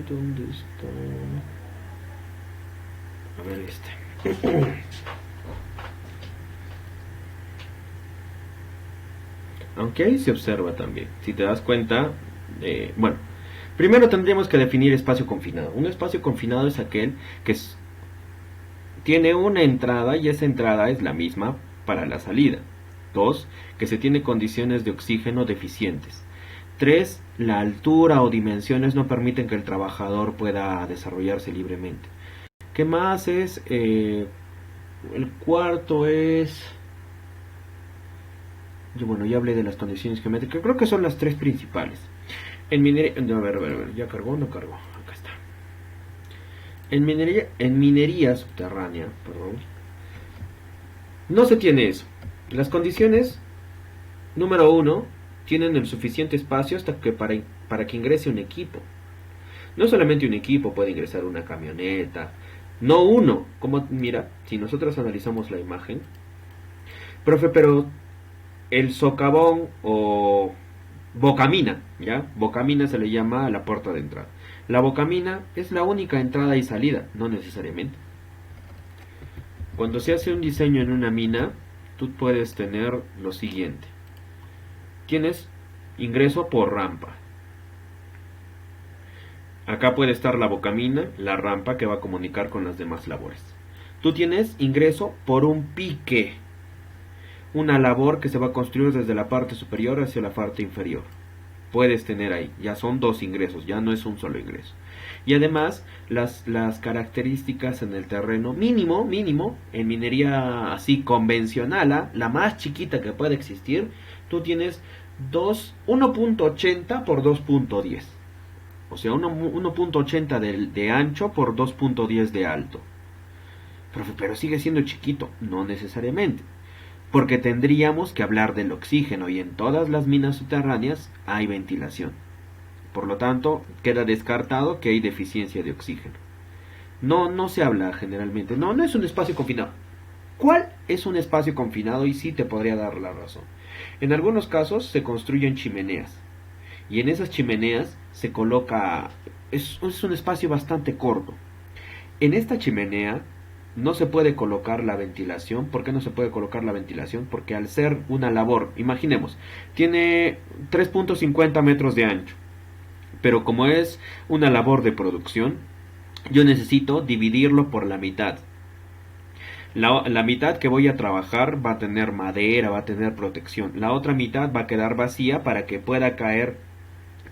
¿Dónde está? A ver este. Aunque ahí se observa también. Si te das cuenta, bueno, primero tendríamos que definir espacio confinado. Un espacio confinado es aquel que tiene una entrada y esa entrada es la misma para la salida. 2. Que se tiene condiciones de oxígeno deficientes. 3. La altura o dimensiones no permiten que el trabajador pueda desarrollarse libremente. ¿Qué más es? El cuarto es... Bueno, ya hablé de las condiciones geométricas. Creo que son las tres principales. En minería... A ver. ¿Ya cargó o no cargó? Acá está. En minería subterránea, perdón, no se tiene eso. Las condiciones, número 1, tienen el suficiente espacio hasta que para que ingrese un equipo. No solamente un equipo, puede ingresar una camioneta. No uno. Como, mira, si nosotros analizamos la imagen. Profe, pero el socavón o bocamina, ¿ya? Bocamina se le llama a la puerta de entrada. La bocamina es la única entrada y salida, no necesariamente. Cuando se hace un diseño en una mina, tú puedes tener lo siguiente. Tienes ingreso por rampa. Acá puede estar la bocamina, la rampa que va a comunicar con las demás labores. Tú tienes ingreso por un pique, una labor que se va a construir desde la parte superior hacia la parte inferior. Puedes tener ahí, ya son dos ingresos, ya no es un solo ingreso. Y además, las características en el terreno, mínimo, en minería así convencional, la más chiquita que puede existir, tú tienes 1.80 por 2.10. O sea, 1.80 de ancho por 2.10 de alto. Pero sigue siendo chiquito, no necesariamente. Porque tendríamos que hablar del oxígeno y en todas las minas subterráneas hay ventilación. Por lo tanto, queda descartado que hay deficiencia de oxígeno. No se habla generalmente. No es un espacio confinado. ¿Cuál es un espacio confinado? Y sí te podría dar la razón. En algunos casos se construyen chimeneas. Y en esas chimeneas se coloca... Es un espacio bastante corto. En esta chimenea no se puede colocar la ventilación. ¿Por qué no se puede colocar la ventilación? Porque al ser una labor, imaginemos, tiene 3.50 metros de ancho. Pero como es una labor de producción, yo necesito dividirlo por la mitad. La mitad que voy a trabajar va a tener madera, va a tener protección. La otra mitad va a quedar vacía para que pueda caer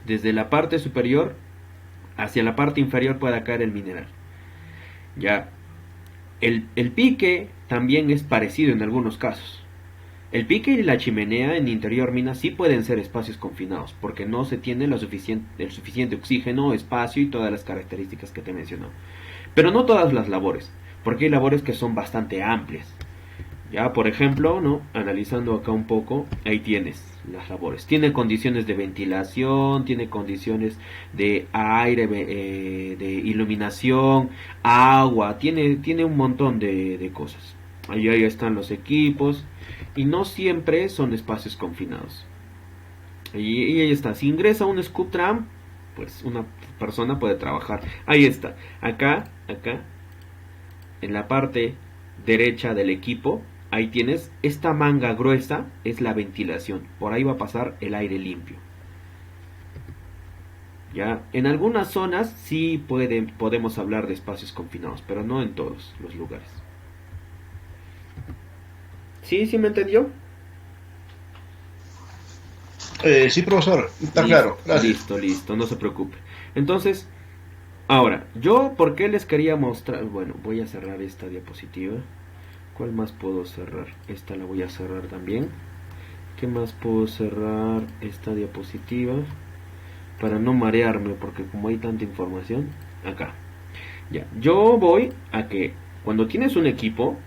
desde la parte superior hacia la parte inferior, pueda caer el mineral. Ya. El pique también es parecido en algunos casos. El pique y la chimenea en interior mina sí pueden ser espacios confinados, porque no se tiene el suficiente oxígeno, espacio y todas las características que te he mencionado. Pero no todas las labores, porque hay labores que son bastante amplias. Ya, por ejemplo, ¿no? Analizando acá un poco, ahí tienes las labores. Tiene condiciones de ventilación, tiene condiciones de aire, de iluminación, agua, tiene un montón de cosas. Ahí están los equipos y no siempre son espacios confinados. Y ahí está, si ingresa un scoop tram, pues una persona puede trabajar. Ahí está, acá, en la parte derecha del equipo, ahí tienes, esta manga gruesa es la ventilación, por ahí va a pasar el aire limpio. Ya, en algunas zonas sí podemos hablar de espacios confinados, pero no en todos los lugares. ¿Sí me entendió? Sí, profesor, está Listo, claro. Gracias. listo, no se preocupe. Entonces, ahora, yo por qué les quería mostrar, bueno, voy a cerrar esta diapositiva. ¿Cuál más puedo cerrar? Esta la voy a cerrar también. ¿Qué más puedo cerrar? Esta diapositiva. Para no marearme, porque como hay tanta información, acá. Ya, yo voy a que cuando tienes un equipo,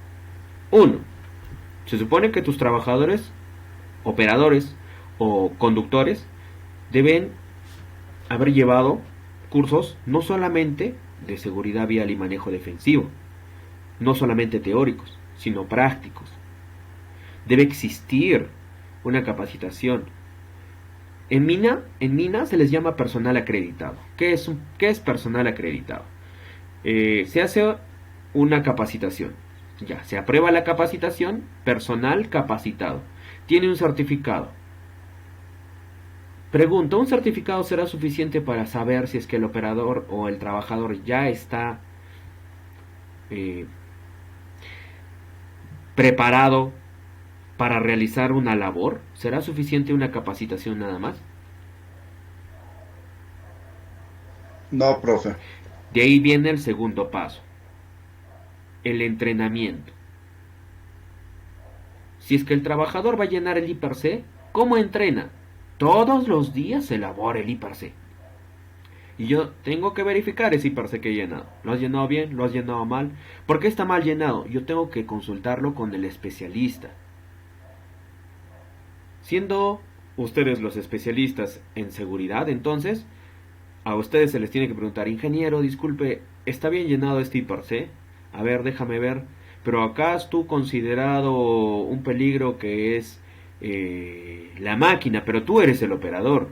se supone que tus trabajadores, operadores o conductores deben haber llevado cursos no solamente de seguridad vial y manejo defensivo, no solamente teóricos, sino prácticos. Debe existir una capacitación. En mina se les llama personal acreditado. ¿Qué es personal acreditado? Se hace una capacitación. Ya, se aprueba la capacitación, personal capacitado. Tiene un certificado. Pregunta, ¿un certificado será suficiente para saber si es que el operador o el trabajador ya está preparado para realizar una labor? ¿Será suficiente una capacitación nada más? No, profe. De ahí viene el segundo paso, el entrenamiento. Si es que el trabajador va a llenar el IPRC, ¿cómo entrena? Todos los días se elabora el IPRC. Y yo tengo que verificar ese IPRC que he llenado. ¿Lo has llenado bien? ¿Lo has llenado mal? ¿Por qué está mal llenado? Yo tengo que consultarlo con el especialista. Siendo ustedes los especialistas en seguridad, entonces, a ustedes se les tiene que preguntar, ingeniero, disculpe, ¿está bien llenado este IPRC? A ver, déjame ver. Pero acá has tú considerado un peligro que es la máquina, pero tú eres el operador.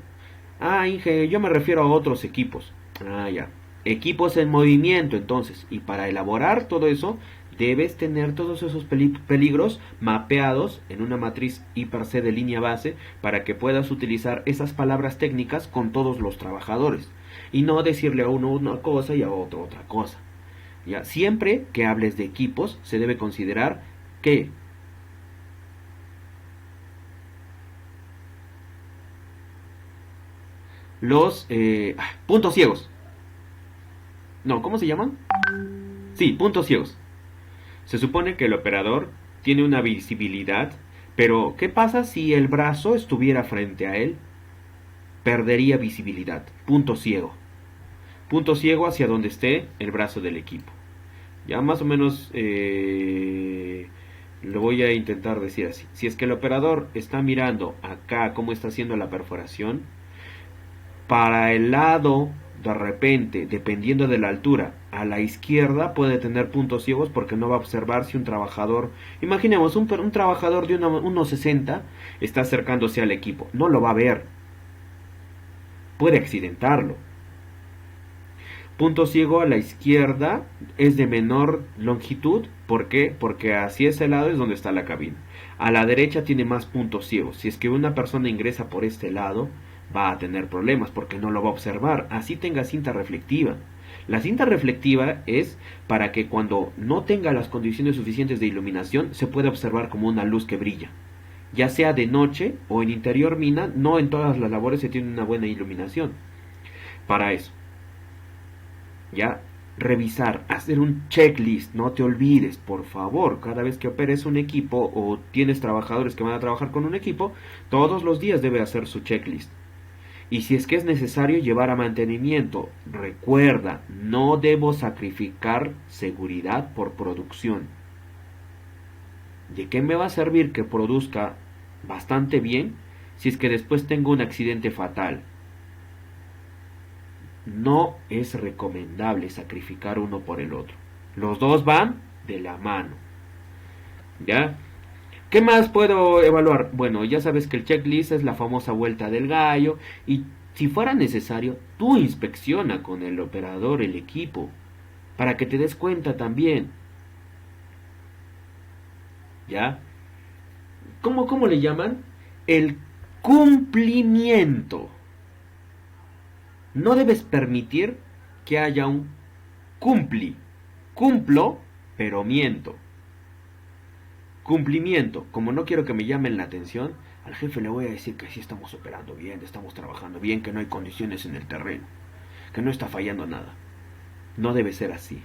Ah, Inge, yo me refiero a otros equipos. Ah, ya. Equipos en movimiento, entonces. Y para elaborar todo eso, debes tener todos esos peligros mapeados en una matriz hiper-C de línea base para que puedas utilizar esas palabras técnicas con todos los trabajadores. Y no decirle a uno una cosa y a otro otra cosa. Ya, siempre que hables de equipos, se debe considerar que los puntos ciegos. No, ¿cómo se llaman? Sí, puntos ciegos. Se supone que el operador tiene una visibilidad, pero ¿qué pasa si el brazo estuviera frente a él? Perdería visibilidad. Punto ciego. Punto ciego hacia donde esté el brazo del equipo. Ya más o menos lo voy a intentar decir así. Si es que el operador está mirando acá cómo está haciendo la perforación, para el lado, de repente, dependiendo de la altura, a la izquierda puede tener puntos ciegos porque no va a observar si un trabajador, imaginemos un trabajador de 1,60 está acercándose al equipo, no lo va a ver, puede accidentarlo. Punto ciego a la izquierda es de menor longitud, ¿por qué? Porque hacia ese lado es donde está la cabina. A la derecha tiene más puntos ciegos. Si es que una persona ingresa por este lado, va a tener problemas porque no lo va a observar, así tenga cinta reflectiva. La cinta reflectiva es para que cuando no tenga las condiciones suficientes de iluminación se pueda observar como una luz que brilla, ya sea de noche o en interior mina. No en todas las labores se tiene una buena iluminación. Para eso, ya, revisar, hacer un checklist, no te olvides, por favor, cada vez que operes un equipo o tienes trabajadores que van a trabajar con un equipo, todos los días debe hacer su checklist. Y si es que es necesario llevar a mantenimiento, recuerda, no debo sacrificar seguridad por producción. ¿De qué me va a servir que produzca bastante bien si es que después tengo un accidente fatal? No es recomendable sacrificar uno por el otro. Los dos van de la mano. ¿Ya? ¿Qué más puedo evaluar? Bueno, ya sabes que el checklist es la famosa vuelta del gallo. Y si fuera necesario, tú inspecciona con el operador el equipo, para que te des cuenta también. ¿Ya? ¿Cómo le llaman? El cumplimiento. No debes permitir que haya un cumplo, pero miento. Cumplimiento. Como no quiero que me llamen la atención, al jefe le voy a decir que sí estamos operando bien, estamos trabajando bien, que no hay condiciones en el terreno, que no está fallando nada. No debe ser así.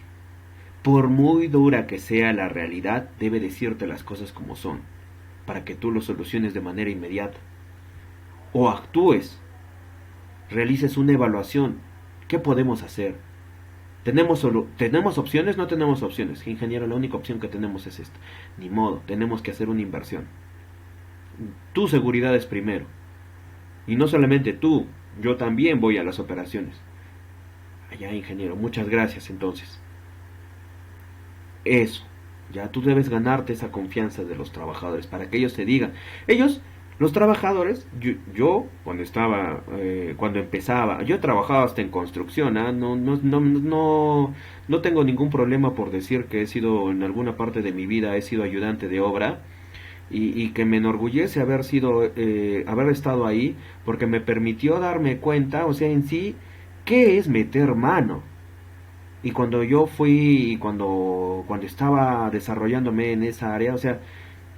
Por muy dura que sea la realidad, debe decirte las cosas como son, para que tú lo soluciones de manera inmediata. O actúes, realices una evaluación. ¿Qué podemos hacer? ¿Tenemos opciones? No tenemos opciones. Ingeniero, la única opción que tenemos es esta. Ni modo, tenemos que hacer una inversión. Tu seguridad es primero. Y no solamente tú, yo también voy a las operaciones. Allá, ingeniero, muchas gracias entonces. Eso, ya tú debes ganarte esa confianza de los trabajadores para que ellos te digan. Los trabajadores, yo cuando empezaba, yo trabajaba hasta en construcción, no tengo ningún problema por decir que he sido, en alguna parte de mi vida, he sido ayudante de obra, y que me enorgullece haber estado ahí, porque me permitió darme cuenta, o sea, en sí, qué es meter mano. Y cuando cuando estaba desarrollándome en esa área, o sea,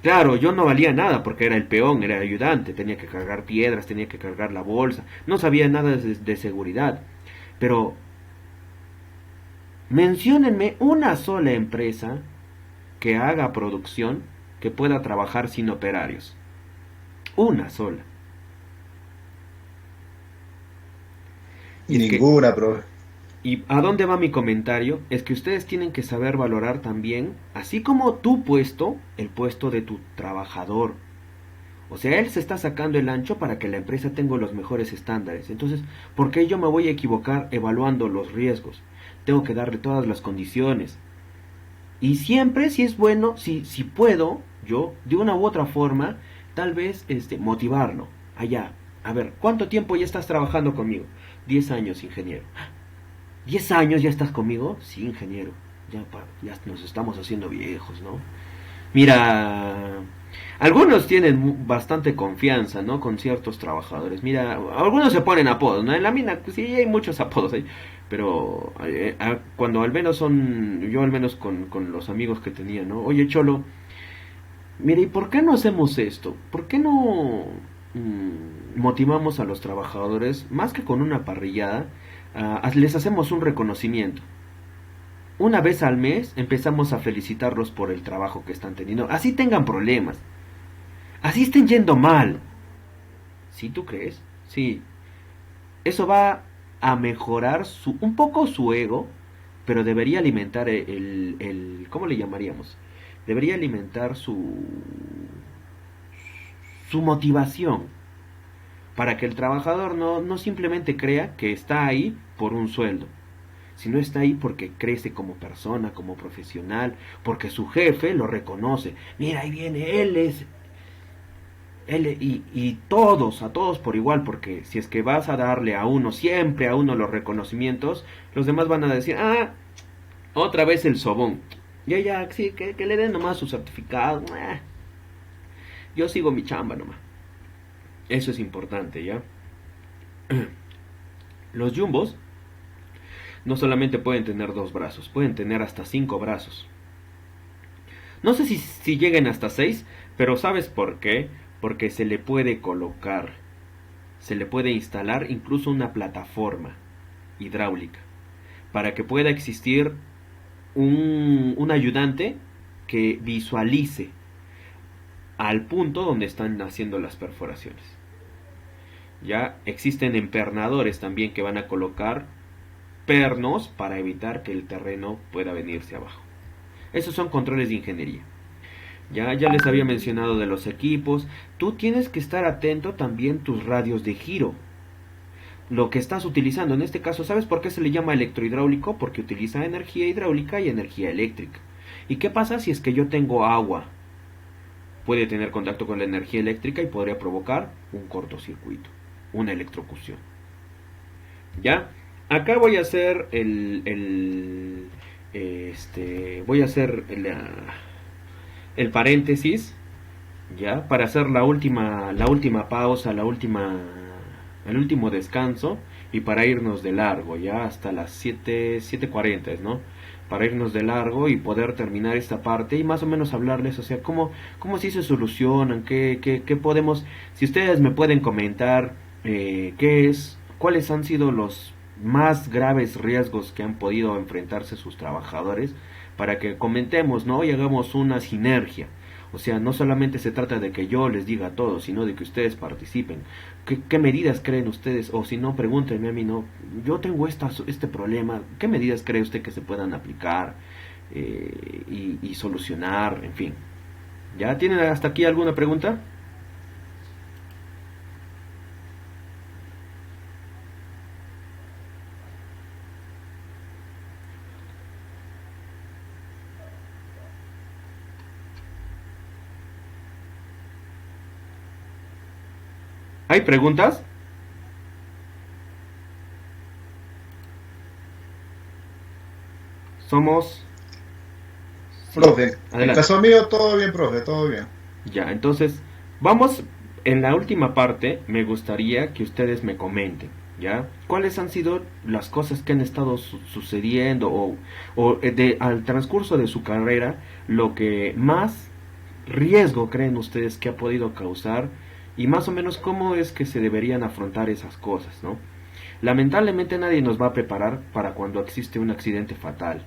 claro, yo no valía nada porque era el peón, era el ayudante, tenía que cargar piedras, tenía que cargar la bolsa, no sabía nada de seguridad. Pero menciónenme una sola empresa que haga producción que pueda trabajar sin operarios. Una sola. Ninguna, profe. ¿Y a dónde va mi comentario? Es que ustedes tienen que saber valorar también, así como tu puesto, el puesto de tu trabajador. O sea, él se está sacando el ancho para que la empresa tenga los mejores estándares. Entonces, ¿por qué yo me voy a equivocar evaluando los riesgos? Tengo que darle todas las condiciones. Y siempre, si es bueno, si puedo, yo, de una u otra forma, tal vez motivarlo. Allá, a ver, ¿cuánto tiempo ya estás trabajando conmigo? 10 años, ingeniero. ¿10 años ya estás conmigo? Sí, ingeniero. Ya nos estamos haciendo viejos, ¿no? Mira, algunos tienen bastante confianza, ¿no? Con ciertos trabajadores. Mira, algunos se ponen apodos, ¿no? En la mina, pues, sí, hay muchos apodos ahí. Pero cuando al menos yo al menos con los amigos que tenía, ¿no? Oye, Cholo, mira, ¿y por qué no hacemos esto? ¿Por qué no motivamos a los trabajadores, más que con una parrillada, les hacemos un reconocimiento? Una vez al mes empezamos a felicitarlos por el trabajo que están teniendo. Así tengan problemas. Así estén yendo mal. ¿Sí tú crees? Sí. Eso va a mejorar un poco su ego, pero debería alimentar ¿cómo le llamaríamos? Debería alimentar su motivación para que el trabajador no simplemente crea que está ahí por un sueldo, sino está ahí porque crece como persona, como profesional, porque su jefe lo reconoce. Mira, ahí viene, él y a todos por igual, porque si es que vas a darle a uno, siempre a uno los reconocimientos, los demás van a decir, otra vez el sobón. Ya, sí, que le den nomás su certificado. Yo sigo mi chamba nomás. Eso es importante, ¿ya? Los jumbos no solamente pueden tener 2 brazos, pueden tener hasta 5 brazos. No sé si lleguen hasta 6, pero ¿sabes por qué? Porque se le puede colocar, se le puede instalar incluso una plataforma hidráulica para que pueda existir un ayudante que visualice al punto donde están haciendo las perforaciones. Ya existen empernadores también que van a colocar pernos para evitar que el terreno pueda venirse abajo. Esos son controles de ingeniería. Ya les había mencionado de los equipos. Tú tienes que estar atento también tus radios de giro. Lo que estás utilizando, en este caso, ¿sabes por qué se le llama electrohidráulico? Porque utiliza energía hidráulica y energía eléctrica. ¿Y qué pasa si es que yo tengo agua? Puede tener contacto con la energía eléctrica y podría provocar un cortocircuito, una electrocución. ¿Ya? Acá voy a hacer voy a hacer el paréntesis, ya, para hacer la última pausa, el último descanso y para irnos de largo, ya hasta las 7:40, ¿no? Para irnos de largo y poder terminar esta parte y más o menos hablarles, o sea, cómo si se solucionan, qué podemos, si ustedes me pueden comentar cuáles han sido los más graves riesgos que han podido enfrentarse sus trabajadores, para que comentemos, ¿no? Y hagamos una sinergia. O sea, no solamente se trata de que yo les diga todo, sino de que ustedes participen. ¿Qué medidas creen ustedes? O si no, pregúntenme a mí, no, yo tengo este problema, ¿qué medidas cree usted que se puedan aplicar y solucionar? En fin. ¿Ya tienen hasta aquí alguna pregunta? ¿Hay preguntas? Somos... Profe, en Adelante. caso mío, todo bien, profe, todo bien. Ya, entonces, vamos, en la última parte, me gustaría que ustedes me comenten, ¿ya? ¿Cuáles han sido las cosas que han estado sucediendo al transcurso de su carrera, lo que más riesgo creen ustedes que ha podido causar y más o menos cómo es que se deberían afrontar esas cosas, ¿no? Lamentablemente nadie nos va a preparar para cuando existe un accidente fatal,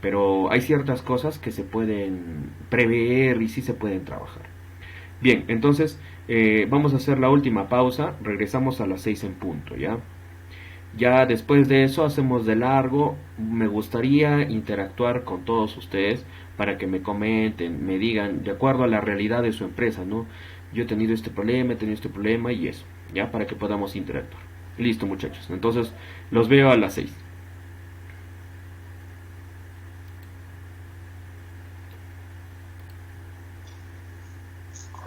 pero hay ciertas cosas que se pueden prever y sí se pueden trabajar. Bien, entonces vamos a hacer la última pausa, regresamos a las 6 en punto, ¿ya? Ya después de eso hacemos de largo, me gustaría interactuar con todos ustedes para que me comenten, me digan, de acuerdo a la realidad de su empresa, ¿no? Yo he tenido este problema y eso, ¿ya? Para que podamos interactuar. Listo, muchachos, entonces los veo a las 6.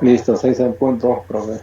Listo, 6 en punto, profe.